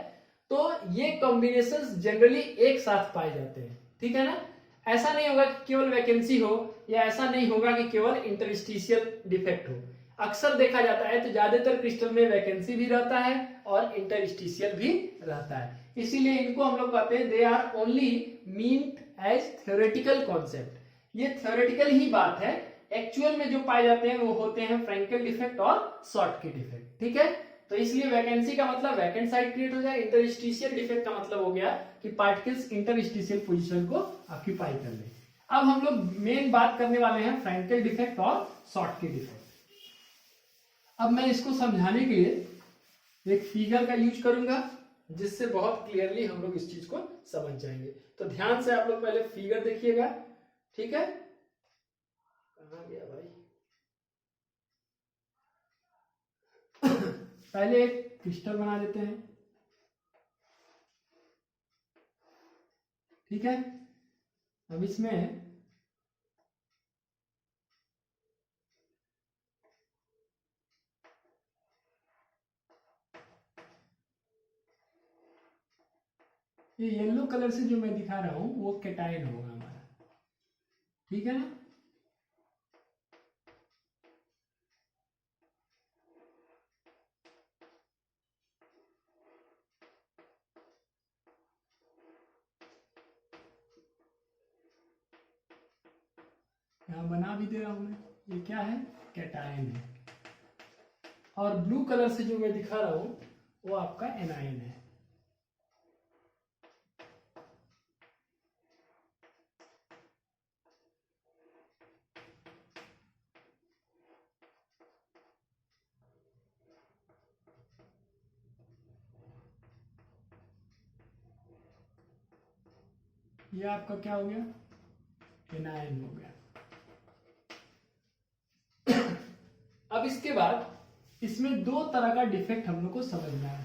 तो ये कॉम्बिनेशंस जनरली एक साथ पाए जाते हैं। ठीक है ना, ऐसा नहीं होगा कि केवल वैकेंसी हो, या ऐसा नहीं होगा कि केवल इंटरस्टिशियल डिफेक्ट हो। अक्सर देखा जाता है तो ज्यादातर क्रिस्टल में वैकेंसी भी रहता है और इंटरस्टिशियल भी रहता है। इसीलिए इनको हम लोग कहते हैं they are only meant as theoretical concept. ये थ्योरेटिकल ही बात है, एक्चुअल में जो पाए जाते हैं वो होते हैं फ्रैंकेल डिफेक्ट और शॉर्टकी डिफेक्ट। ठीक है, तो इसलिए वैकेंसी का मतलब वैकेंट साइड क्रिएट हो जाए, इंटरस्टिशियल डिफेक्ट का मतलब हो गया कि पार्टिकल्स इंटरस्टिशियल पोजीशन को ऑक्यूपाई कर ले। अब हम लोग मेन बात करने वाले हैं फ्रैंकेल डिफेक्ट और शॉर्टकी डिफेक्ट। अब मैं इसको समझाने के लिए एक फिगर का यूज करूंगा जिससे बहुत क्लियरली हम लोग इस चीज को समझ जाएंगे। तो ध्यान से आप लोग पहले फिगर देखिएगा। ठीक है, कहां गया भाई? पहले एक क्रिस्टल बना देते हैं। ठीक है, अब इसमें ये येलो कलर से जो मैं दिखा रहा हूं वो कैटायन होगा हमारा। ठीक है ना, यहां बना भी दे रहा हूं मैं। ये क्या है? कैटायन है। और ब्लू कलर से जो मैं दिखा रहा हूं वो आपका एनायन है। ये आपका क्या हो गया? एनायन हो गया। अब इसके बाद इसमें दो तरह का डिफेक्ट हम लोग को समझना है।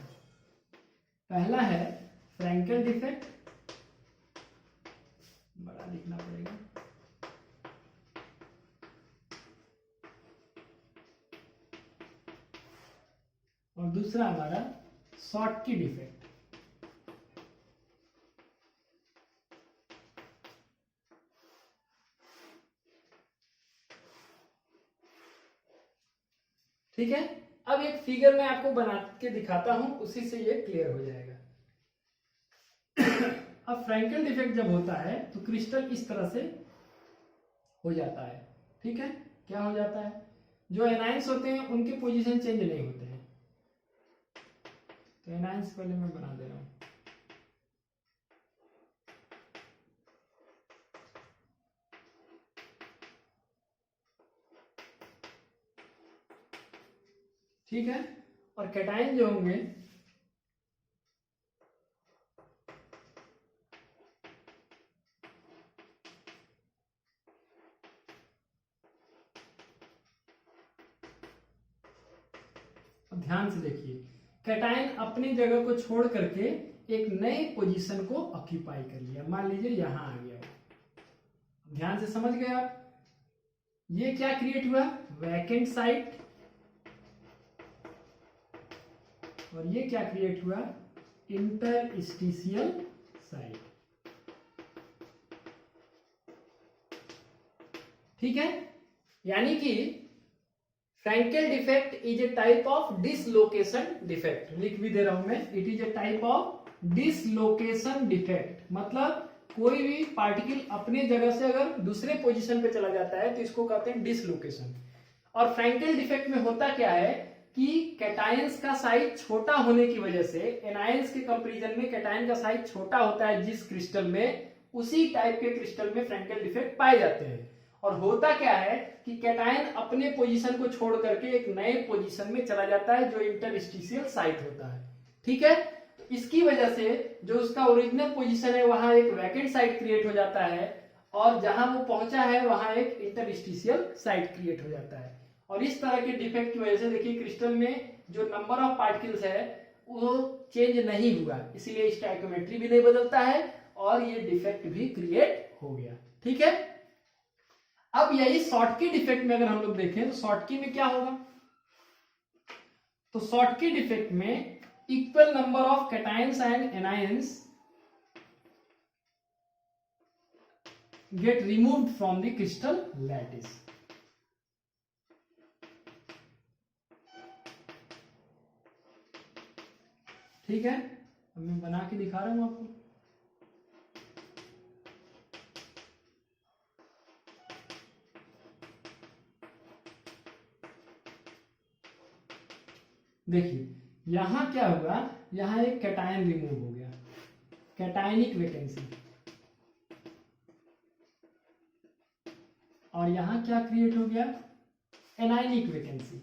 पहला है फ्रैंकेल डिफेक्ट, बड़ा लिखना पड़ेगा। और दूसरा हमारा शॉर्टकी डिफेक्ट। ठीक है, अब एक फिगर मैं आपको बना के दिखाता हूं, उसी से ये क्लियर हो जाएगा। अब फ्रैंकेल डिफेक्ट जब होता है तो क्रिस्टल इस तरह से हो जाता है। ठीक है, क्या हो जाता है? जो एनायंस होते हैं उनके पोजीशन चेंज नहीं होते हैं। तो एनायंस पहले मैं बना दे रहा हूं। ठीक है, और कैटायन जो होंगे ध्यान से देखिए, कैटायन अपनी जगह को छोड़ करके एक नए पोजीशन को ऑक्यूपाई कर लिया। मान लीजिए यहां आ गया वो। ध्यान से समझ गए आप? ये क्या क्रिएट हुआ? Vacant site. और ये क्या क्रिएट हुआ? Interstitial site. ठीक है, यानी कि Frenkel defect is a type of dislocation defect. लिख भी दे रहा हूं मैं, it is a type of dislocation defect. मतलब कोई भी पार्टिकल अपने जगह से अगर दूसरे पोजीशन पे चला जाता है तो इसको कहते हैं डिसलोकेशन। और फ्रैंकेल डिफेक्ट में होता क्या है कि कैटायंस का साइज छोटा होने की वजह से एनायंस के कंपैरिजन में कैटायन का साइज छोटा होता है जिस क्रिस्टल में, उसी टाइप के क्रिस्टल में फ्रैंकेल डिफेक्ट पाए जाते हैं। और होता क्या है कि कैटायन अपने पोजीशन को छोड़ करके एक नए पोजीशन में चला जाता है जो इंटरस्टिशियल साइट होता है। ठीक है, तो इसकी वजह से जो उसका ओरिजिनल पोजीशन है वहां एक वैकेंट साइट क्रिएट हो जाता है, और जहां वो पहुंचा है वहां एक इंटरस्टिशियल साइट क्रिएट हो जाता है। और इस तरह के डिफेक्ट की वजह से देखिए क्रिस्टल में जो नंबर ऑफ पार्टिकल्स है वो चेंज नहीं हुआ, इसीलिए स्टोइकियोमेट्री भी नहीं बदलता है और ये डिफेक्ट भी क्रिएट हो गया। ठीक है, अब यही शॉर्टकी डिफेक्ट में अगर हम लोग देखें तो शॉर्टकी में क्या होगा? तो शॉर्टकी डिफेक्ट में equal number of cations and anions get removed from the crystal lattice. ठीक है, अब मैं बना के दिखा रहा हूं आपको। देखिए यहां क्या होगा, यहां एक कैटायन रिमूव हो गया, कैटायनिक वैकेंसी, और यहां क्या क्रिएट हो गया, एनायनिक वैकेंसी।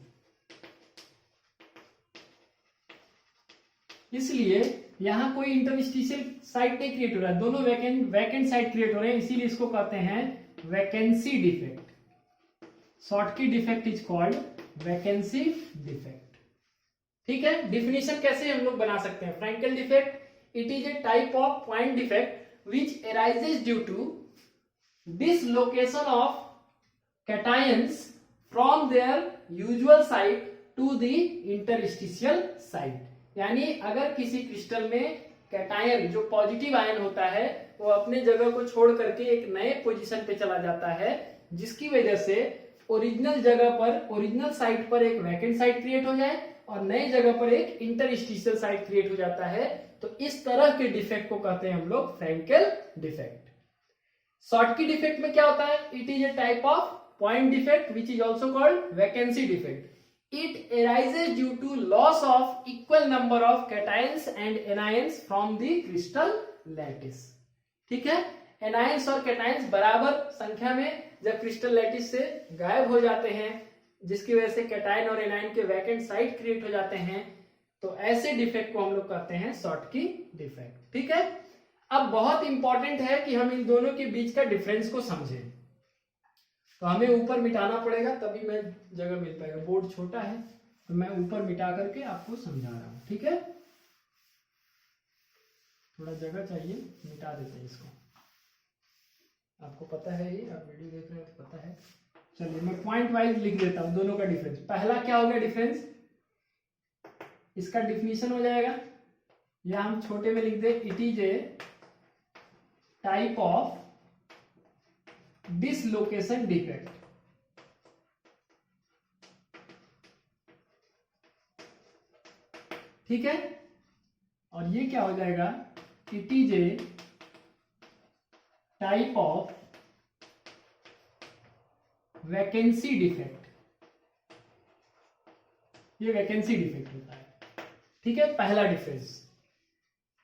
इसलिए यहां कोई इंटरस्टिशियल साइट नहीं क्रिएट हो रहा है, दोनों वैकेंट साइट क्रिएट हो रहे हैं, इसीलिए इसको कहते हैं vacancy defect. Schottky defect is called vacancy defect. ठीक है, डिफिनेशन कैसे हम लोग बना सकते हैं, Frenkel defect it is a type of point defect which arises due to dislocation of cations from their usual site to the interstitial site। यानी अगर किसी क्रिस्टल में कैटायन जो पॉजिटिव आयन होता है वो अपने जगह को छोड़ करके एक नए पोजीशन पे चला जाता है, जिसकी वजह से ओरिजिनल जगह पर, ओरिजिनल साइट पर एक वैकेंट साइट क्रिएट हो जाए और नई जगह पर एक इंटरस्टिशियल साइट क्रिएट हो जाता है, तो इस तरह के डिफेक्ट को कहते हैं हम लोग फ्रैंकल डिफेक्ट। शॉर्टकी डिफेक्ट में क्या होता है, it is a type of point defect which is also called vacancy defect. It arises due to loss of equal number of cations and anions from the crystal lattice। ठीक है, एनायंस और कैटायंस बराबर संख्या में जब क्रिस्टल लैटिस से गायब हो जाते हैं, जिसकी वजह से कैटायन और एनायन के वैकेंट साइट क्रिएट हो जाते हैं, तो ऐसे डिफेक्ट को हम लोग कहते हैं शॉर्टकी डिफेक्ट। ठीक है, अब बहुत इंपॉर्टेंट है कि हम इन दोनों के बीच का डिफरेंस को समझें, तो हमें ऊपर मिटाना पड़ेगा तभी मैं जगह मिल पाएगा, बोर्ड छोटा है तो मैं ऊपर मिटा करके आपको समझा रहा हूं। ठीक है, थोड़ा जगह चाहिए, मिटा देते हैं इसको, आपको पता है ये, आप वीडियो देख रहे हो तो पता है। चलिए मैं पॉइंट वाइज लिख देता हूं दोनों का डिफरेंस। पहला क्या हो गया डिफरेंस, इसका डिफिनीशन हो जाएगा, या हम छोटे में लिख दे, it is a type of dislocation defect. ठीक है, और ये क्या हो जाएगा, it is a type of vacancy defect. ये वैकेंसी डिफेक्ट होता है। ठीक है, पहला डिफरेंस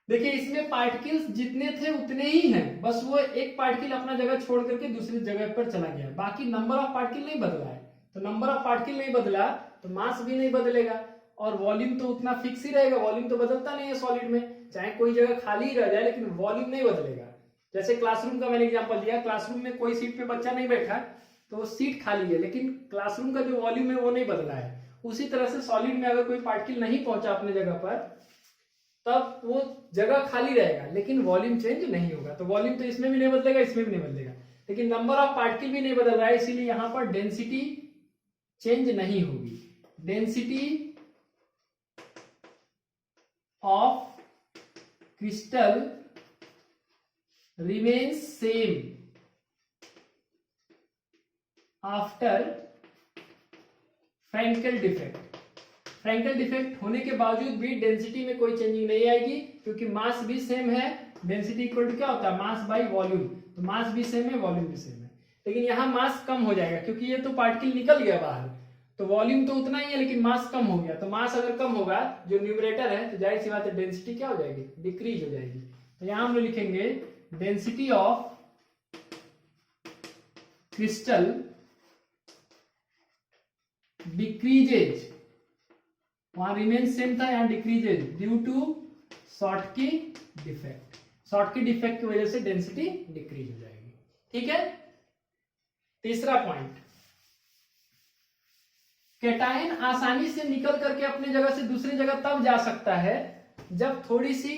देखिए, इसमें पार्टिकल्स जितने थे उतने ही हैं, बस वो एक पार्टिकल अपना जगह छोड़ करके दूसरी जगह पर चला गया, बाकी नंबर ऑफ पार्टिकल नहीं बदला है। तो नंबर ऑफ पार्टिकल नहीं बदला तो मास भी नहीं बदलेगा, और वॉल्यूम तो उतना फिक्स ही रहेगा, वॉल्यूम तो बदलता नहीं है सॉलिड में, चाहे कोई जगह खाली रह जाए लेकिन वॉल्यूम नहीं बदलेगा। जैसे क्लासरूम का मैंने एग्जांपल दिया, क्लासरूम में कोई सीट पे बच्चा नहीं बैठा तो सीट खाली है, लेकिन क्लासरूम का जो वॉल्यूम है वो नहीं बदला है। उसी तरह से सॉलिड में अगर कोई पार्टिकल नहीं पहुंचा अपने जगह पर, तब वो जगह खाली रहेगा लेकिन वॉल्यूम चेंज नहीं होगा। तो वॉल्यूम तो इसमें भी नहीं बदलेगा, इसमें भी नहीं बदलेगा, लेकिन नंबर ऑफ पार्टिकल भी नहीं बदल रहा है, इसीलिए यहां पर डेंसिटी चेंज नहीं होगी। Density of crystal remains same after Frenkel defect. Frenkel defect होने के बावजूद भी डेंसिटी में कोई चेंजिंग नहीं आएगी, क्योंकि मास भी सेम है। डेंसिटी इक्वल टू क्या होता है, मास बाय वॉल्यूम, तो मास भी सेम है, वॉल्यूम भी सेम है, लेकिन यहाँ मास कम हो जाएगा क्योंकि ये तो पार्टिकल निकल गया बाहर, तो वॉल्यूम तो उतना ही है लेकिन मास कम हो गया। तो मास अगर कम होगा जो न्यूमरेटर है, तो जाहिर सी बात है डेंसिटी क्या हो जाएगी, डिक्रीज हो जाएगी। तो यहां हम लोग लिखेंगे डेंसिटी ऑफ क्रिस्टल डिक्रीजेज, वहां रिमेन सेम था, यहां decreases due to Schottky defect. Schottky defect की वजह से डेंसिटी डिक्रीज हो जाएगी। ठीक है, तीसरा पॉइंट, कैटायन आसानी से निकल करके अपनी जगह से दूसरी जगह तब जा सकता है जब थोड़ी सी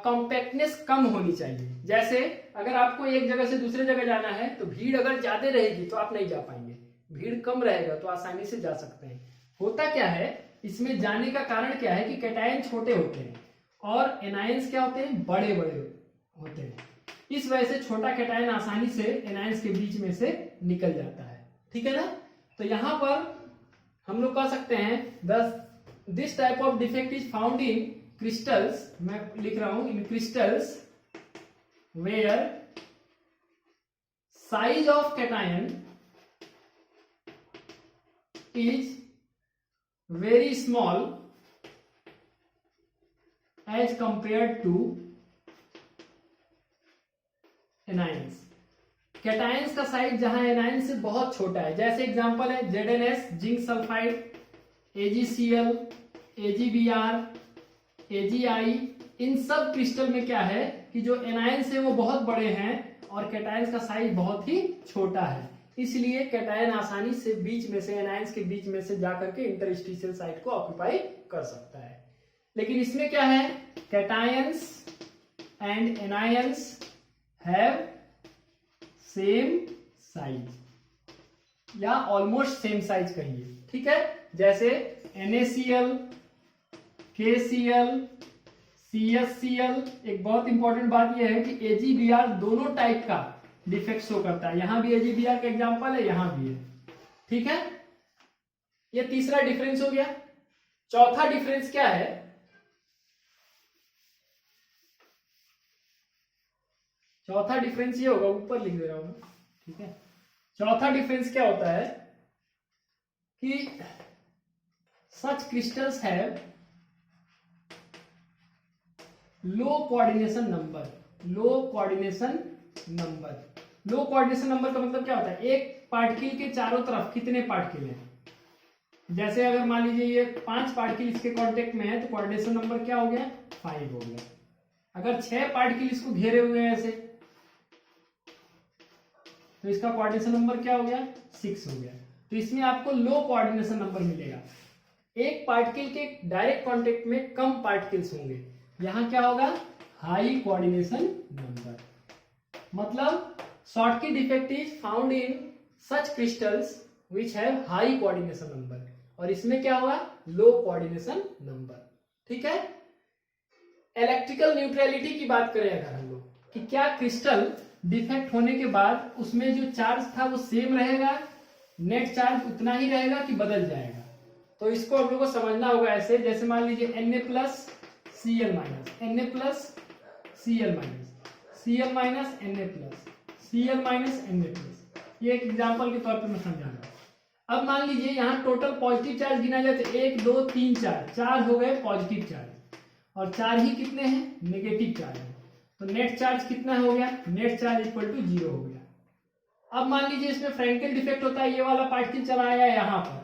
कॉम्पैक्टनेस कम होनी चाहिए। जैसे अगर आपको एक जगह से दूसरी जगह जाना है तो भीड़ अगर ज्यादा रहेगी तो आप नहीं जा पाएंगे, भीड़ कम रहेगा तो आसानी से जा सकते हैं। होता क्या है, इसमें जाने का कारण क्या है कि कैटायन छोटे होते हैं और एनायंस क्या होते हैं, बड़े बड़े होते हैं। इस वजह से छोटा कैटायन आसानी से एनायंस के बीच में से निकल जाता है। ठीक है ना, तो यहां पर हम लोग कह सकते हैं this type of defect is found in crystals, मैं लिख रहा हूं in crystals where size of cation is very small as compared to anions. Cations का साइज जहां एनायंस से बहुत छोटा है, जैसे एग्जांपल है ZnS zinc sulphide, AgCl, AgBr, AgI। इन सब क्रिस्टल में क्या है कि जो एनायंस है वो बहुत बड़े हैं और कैटायंस का साइज बहुत ही छोटा है, इसलिए कैटायन आसानी से बीच में से, एनायंस के बीच में से जाकर के इंटरस्टिशियल साइट को ऑक्यूपाई कर सकता है। लेकिन इसमें क्या है, cations and anions have same size या ऑलमोस्ट सेम साइज कहिए, ठीक है। जैसे NaCl, KCl, CSCl। एक बहुत इंपॉर्टेंट बात यह है कि AgBr दोनों टाइप का डिफेक्ट शो करता है। यहां भी AgBr का एग्जांपल है, यहां भी है, ठीक है। ये तीसरा डिफरेंस हो गया। चौथा डिफरेंस क्या है, चौथा डिफरेंस ये होगा, ऊपर लिख दे रहा हूं, ठीक है। चौथा डिफरेंस क्या होता है कि such crystals have low coordination number. Low coordination number, low coordination number का मतलब क्या होता है, एक पार्टिकल के चारों तरफ कितने पार्टिकल हैं। जैसे अगर मान लीजिए ये 5 पार्टिकल इसके कांटेक्ट में है तो कोऑर्डिनेशन नंबर क्या हो गया, 5 हो गया। अगर 6 पार्टिकल इसको घेरे हुए हैं ऐसे तो इसका कोऑर्डिनेशन नंबर क्या हो गया, 6 हो गया। तो इसमें आपको लो कोऑर्डिनेशन नंबर मिलेगा। एक पार्टिकल के डायरेक्ट कांटेक्ट में कम पार्टिकल्स होंगे, यहां क्या होगा, हाई कोऑर्डिनेशन नंबर। मतलब Schottky defect is found in such crystals which have high coordination number, और इसमें क्या होगा, लो कोऑर्डिनेशन नंबर, ठीक है। इलेक्ट्रिकल न्यूट्रलिटी की बात करें अगर हम लोग कि क्या क्रिस्टल डिफेक्ट होने के बाद उसमें जो चार्ज था वो सेम रहेगा, नेट चार्ज उतना ही रहेगा कि बदल जाएगा, तो इसको हम लोग को समझना होगा ऐसे। जैसे मान लीजिए Na+Cl-, Na+Cl-, Cl-Na+, ये एक एग्जांपल के तौर पे मैं समझाऊंगा। अब मान लीजिए यहाँ टोटल पॉजिटिव चार्ज गिना जाए तो 1 2 3 4 हो गए पॉजिटिव चार्ज, और 4 ही कितने हैं, नेगेटिव चार्ज है। तो नेट चार्ज कितना हो गया, नेट चार्ज इक्वल टू 0 हो गया। अब मान लीजिए इसमें फ्रैंकेल डिफेक्ट होता है, ये वाला पार्टिकल चला आया यहाँ पर,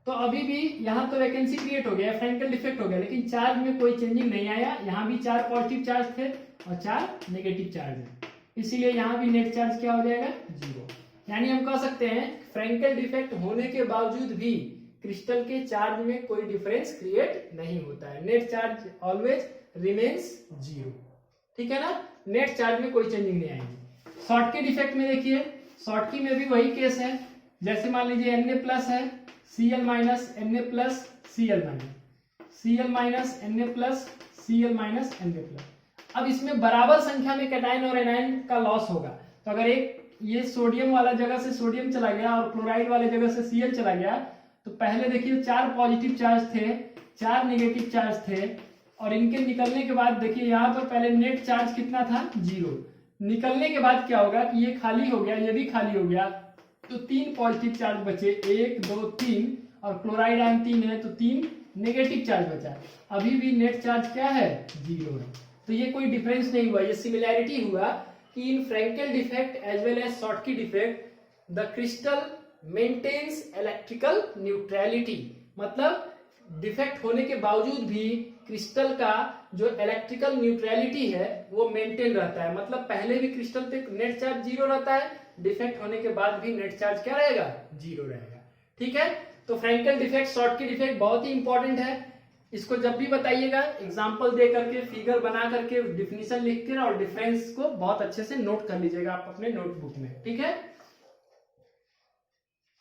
तो अभी भी यहाँ तो वैकेंसी क्रिएट हो गया, फ्रैंकेल डिफेक्ट हो गया, लेकिन चार्ज में कोई चेंजिंग नहीं आया। यहाँ भी 4 पॉजिटिव चार्ज थे और 4 नेगेटिव चार्ज है, इसीलिए यहाँ भी नेट चार्ज क्या हो जाएगा, 0। यानी हम कह सकते हैं फ्रैंकेल डिफेक्ट होने के बावजूद भी क्रिस्टल के चार्ज में कोई डिफरेंस क्रिएट नहीं होता है, नेट चार्ज ऑलवेज रिमेन्स 0, ठीक है ना। नेट चार्ज में कोई चेंजिंग नहीं आएगी। शॉर्टकी डिफेक्ट में देखिए, शॉर्टकी में भी वही केस है। जैसे मान लीजिए Na+ है, Cl-, Na+, Cl-, Cl-, Na+, Cl-, अब इसमें बराबर संख्या में कैटायन और एनायन का लॉस होगा। तो अगर एक ये सोडियम वाला जगह से सोडियम चला गया और क्लोराइड वाले जगह से Cl चला गया, तो पहले देखिए 4 पॉजिटिव चार्ज थे, 4 नेगेटिव चार्ज थे, और इनके निकलने के बाद देखिए यहाँ पर पहले नेट चार्ज कितना था, 0। निकलने के बाद क्या होगा कि ये खाली हो गया, ये भी खाली हो गया, तो 3 पॉजिटिव चार्ज बचे, 1 2 3, और क्लोराइड आयन 3 है तो 3 नेगेटिव चार्ज बचा। अभी भी नेट चार्ज क्या है, 0 है। तो ये कोई डिफरेंस नहीं हुआ, ये सिमिलैरिटी हुआ कि in Frenkel defect as well as Schottky defect the crystal maintains electrical neutrality. मतलब डिफेक्ट होने के बावजूद भी क्रिस्टल का जो इलेक्ट्रिकल न्यूट्रलिटी है वो मेंटेन रहता है। मतलब पहले भी क्रिस्टल पे नेट चार्ज 0 रहता है, डिफेक्ट होने के बाद भी नेट चार्ज क्या रहेगा, 0 रहेगा, ठीक है। तो फ्रैंकेल डिफेक्ट, शॉर्टकी डिफेक्ट बहुत ही इंपॉर्टेंट है। इसको जब भी बताइएगा एग्जांपल दे करके, फिगर बना करके, डिफिनीशन लिख कर और डिफरेंस को बहुत अच्छे से नोट कर लीजिएगा आप अपने नोटबुक में, ठीक है।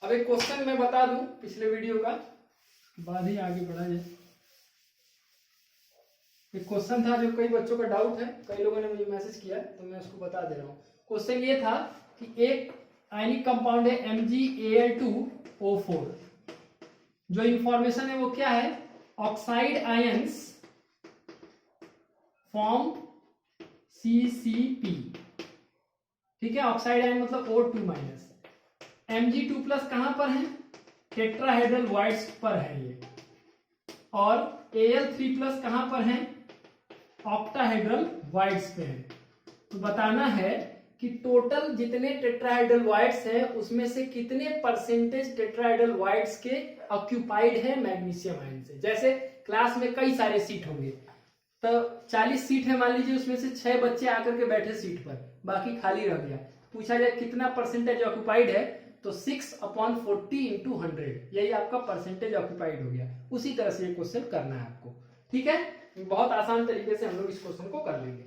अब एक क्वेश्चन मैं बता दूं पिछले वीडियो का, बाद ही आगे बढ़ा जाए। एक क्वेश्चन था जो कई बच्चों का डाउट है, कई लोगों ने मुझे मैसेज किया, तो मैं उसको बता दे रहा हूँ। क्वेश्चन ये था कि एक आयनिक कंपाउंड है MgAl2O4, जो इंफॉर्मेशन है वो क्या है, ऑक्साइड आयंस फॉर्म CCP, ठीक है। ऑक्साइड आयन मतलब O2-। Mg2+ कहां पर है, टेट्राहेड्रल वाइड्स पर है ये, और Al3+ कहां पर है, ऑक्टाहेड्रल वाइड्स पे है। तो बताना है कि टोटल जितने टेट्राहेड्रल वाइड्स हैं उसमें से कितने परसेंटेज टेट्राहेड्रल वाइड्स के ऑक्यूपाइड है मैग्नीशियम आयन से। जैसे क्लास में कई सारे सीट होंगे, तो 40 सीट है मान लीजिए, उसमें से 6 बच्चे आकर के बैठे सीट पर, बाकी खाली रह गया। पूछा जाए कितना परसेंटेज ऑक्यूपाइड है, तो 6/40 × 100, यही आपका परसेंटेज ऑक्यूपाइड हो गया। उसी तरह से ये क्वेश्चन करना है आपको, ठीक है। बहुत आसान तरीके से हम लोग इस क्वेश्चन को कर लेंगे।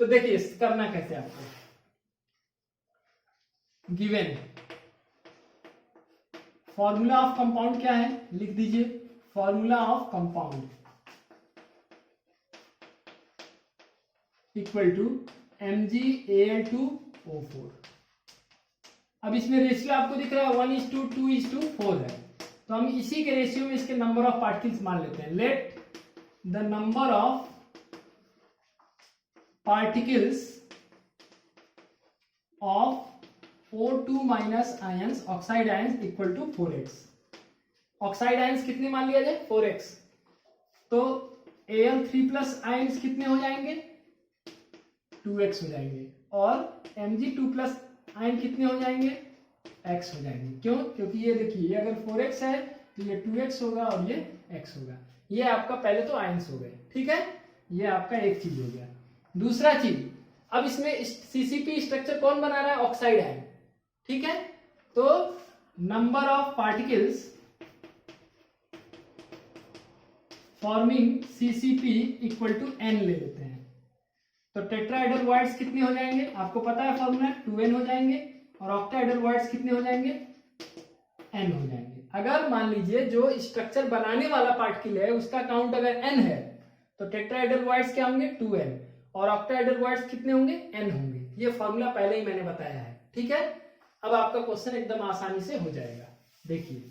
तो देखिए करना कैसे आपको, गिवन फॉर्मूला ऑफ कंपाउंड क्या है, लिख दीजिए। Formula of compound equal to MgAl2O4। अब इसमें रेशियो आपको दिख रहा है 1:2:4 है, तो हम इसी के रेशियो में इसके नंबर ऑफ पार्टिकल्स मान लेते हैं। Let the number of particles of O2- ions, oxide ions equal to 4x। Oxide ions कितने मान लिया जाए, 4x। तो Al3+ आयंस कितने हो जाएंगे, 2x हो जाएंगे, और Mg2+ आयन कितने हो जाएंगे, x हो जाएंगे। क्यों, क्योंकि ये देखिए ये अगर 4x है तो ये 2x होगा और ये x होगा। ये आपका पहले तो आयंस हो गए, ठीक है। ये आपका एक चीज हो गया। दूसरा चीज, अब इसमें CCP स्ट्रक्चर कौन बना रहा है, ऑक्साइड आयन, ठीक है। तो number of particles forming CCP equal to n ले लेते हैं। तो टेट्राहेड्रल वाइड्स कितने हो जाएंगे, आपको पता है फॉर्मूला, 2n हो जाएंगे, और ऑक्टाहेड्रल वाइड्स कितने हो जाएंगे, n हो जाएंगे। अगर मान लीजिए जो स्ट्रक्चर बनाने वाला पार्टिकल है उसका काउंट अगर n है, तो टेट्राहेड्रल वाइड्स क्या होंगे, 2n, और ऑक्टाहेड्रल वाइड्स कितने होंगे, n होंगे। ये फॉर्मूला पहले ही मैंने बताया है, ठीक है। अब आपका क्वेश्चन एकदम आसानी से हो जाएगा। देखिए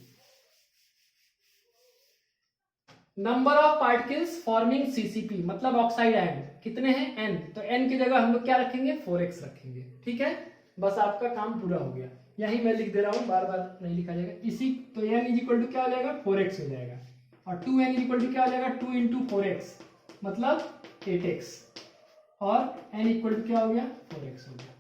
number of particles forming CCP मतलब ऑक्साइड आयन कितने हैं, n, तो n की जगह हम लोग क्या रखेंगे, 4x रखेंगे, ठीक है। बस आपका काम पूरा हो गया। यही मैं लिख दे रहा हूं, बार बार नहीं लिखा जाएगा। इसी तो n इक्वल टू क्या हो जाएगा, 4x हो जाएगा, और 2n इक्वल टू क्या हो जाएगा, 2 × 4x मतलब 8x, और n इक्वल टू क्या हो गया, 4x हो गया।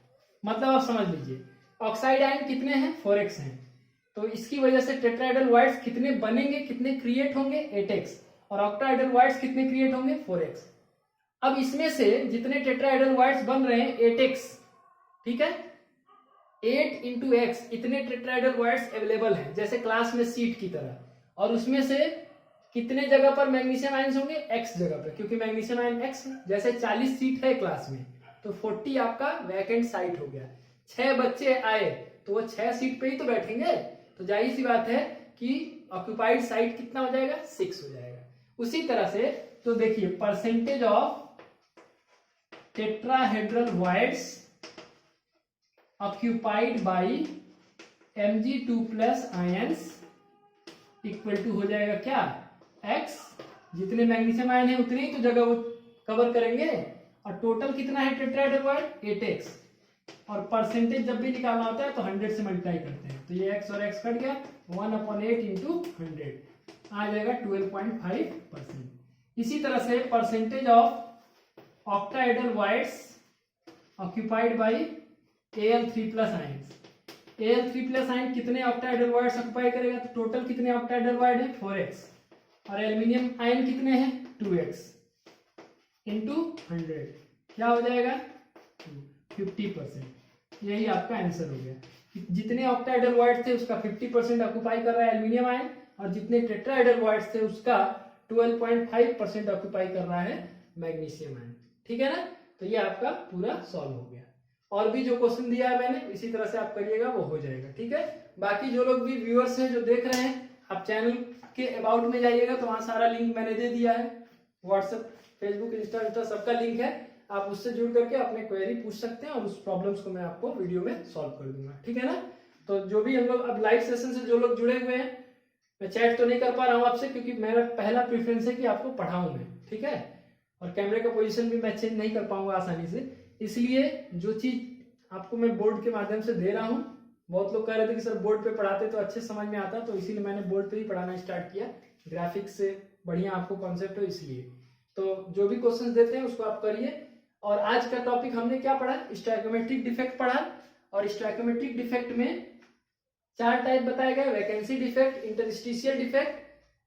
मतलब आप समझ लीजिए ऑक्साइड आयन कितने हैं, 4x हैं, तो इसकी वजह से टेट्राहेड्रल वाइड्स कितने बनेंगे, कितने क्रिएट होंगे, 8x, और ऑक्टाहेड्रल वाइड्स कितने क्रिएट होंगे, 4x। अब इसमें से जितने टेट्राहेड्रल वाइड्स बन रहे हैं 8x, ठीक है, 8 × x इतने टेट्राहेड्रल वाइड्स अवेलेबल हैं जैसे क्लास में सीट की तरह, और उसमें से कितने जगह पर मैग्नीशियम आयंस होंगे, x जगह पर, क्योंकि मैग्नीशियम आयन x जैसे 40 सीट है क्लास में, तो 40 आपका वैकेंट साइट हो गया। 6 बच्चे आए तो वो 6 सीट पे ही तो बैठेंगे, तो जाहिर सी बात है कि ऑक्यूपाइड साइट कितना हो जाएगा, 6 हो जाएगा। उसी तरह से तो देखिए percentage of tetrahedral voids occupied by Mg2+ ions equal to हो जाएगा क्या, x, जितने मैग्नीशियम आयन है उतने ही तो जगह वो कवर करेंगे, और टोटल कितना है टेट्राहेड्रल वाइड, 8x, और परसेंटेज जब भी निकालना होता है तो 100 से मल्टीप्लाई करते हैं, तो ये x और x कट गया, 1/8 × 100 आ जाएगा 12.5%। इसी तरह से percentage of octahedral wides occupied bye Al3+ ions, Al3+ ion कितने ऑक्टाहेड्रल वाइड्स ऑक्यूपाई करेगा, तो टोटल कितने ऑक्टाहेड्रल वाइड है, 4x, और एल्यूमिनियम आयन कितने हैं, 2x × 100 क्या हो जाएगा, 50%। यही आपका आंसर हो गया। जितने ऑक्टाहेड्रल वाइड्स थे उसका 50% ऑक्यूपाई कर रहा है एल्यूमिनियम आयन, और जितने टेट्राहेड्रल वाइड्स थे उसका 12.5% ऑक्यूपाई कर रहा है मैग्नीशियम आयन, ठीक है ना। तो ये आपका पूरा सॉल्व हो गया। और भी जो क्वेश्चन दिया है मैंने इसी तरह से आप करिएगा, वो हो जाएगा, ठीक है। बाकी जो लोग भी व्यूअर्स हैं जो देख रहे हैं, आप चैनल के अबाउट में जाइएगा तो वहां सारा लिंक मैंने दे दिया है, व्हाट्सएप, फेसबुक, इंस्टा सबका लिंक है, आप उससे जुड़ करके अपने क्वेरी पूछ सकते हैं और उस प्रॉब्लम्स को मैं आपको वीडियो में सॉल्व कर दूंगा, ठीक है ना। तो जो भी हम लोग अब लाइव सेशन से जो लोग जुड़े हुए हैं, मैं चैट तो नहीं कर पा रहा हूँ आपसे क्योंकि मेरा पहला प्रेफरेंस है कि आपको पढ़ाऊं मैं, ठीक है, और कैमरे का पोजीशन भी मैं चेंज नहीं कर पाऊंगा आसानी से, इसलिए जो चीज आपको मैं बोर्ड के माध्यम से दे रहा हूँ बहुत लोग कह रहे थे कि सर बोर्ड पे पढ़ाते तो अच्छे समझ में आता, तो इसीलिए मैंने बोर्ड पे ही पढ़ाना स्टार्ट किया, ग्राफिक्स से बढ़िया आपको कॉन्सेप्ट हो इसलिए। तो जो भी क्वेश्चन देते हैं उसको आप करिए। और आज का टॉपिक हमने क्या पढ़ा, स्टोइकोमेट्रिक डिफेक्ट पढ़ा। और स्टोइकोमेट्रिक डिफेक्ट में 4 टाइप बताए गए, vacancy defect, interstitial defect,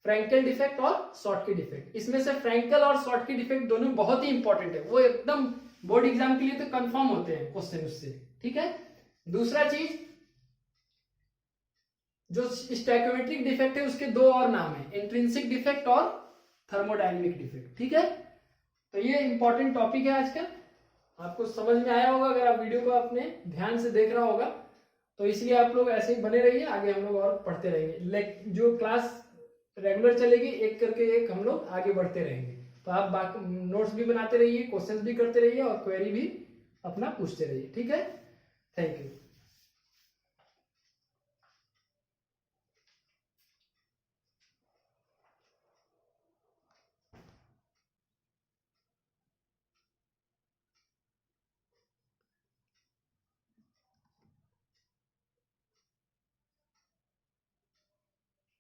Frenkel defect और शॉर्टकी डिफेक्ट। इसमें से फ्रैंकल और शॉर्टकी डिफेक्ट दोनों बहुत ही इंपॉर्टेंट है, वो एकदम बोर्ड एग्जाम के लिए तो कंफर्म होते हैं क्वेश्चन उससे, ठीक है। दूसरा चीज, जो स्टोइकोमेट्रिक डिफेक्ट है उसके 2 और नाम है, इंट्रिंसिक डिफेक्ट और थर्मोडायनेमिक डिफेक्ट, ठीक है। तो ये इंपॉर्टेंट टॉपिक है आज का, आपको समझ में आया होगा अगर आप वीडियो को अपने ध्यान से देख रहा होगा। तो इसलिए आप लोग ऐसे ही बने रहिए, आगे हम लोग और पढ़ते रहेंगे। जो क्लास रेगुलर चलेगी, एक करके एक हम लोग आगे बढ़ते रहेंगे। तो आप नोट्स भी बनाते रहिए, क्वेश्चंस भी करते रहिए और क्वेरी भी अपना पूछते रहिए, ठीक है। Thank you.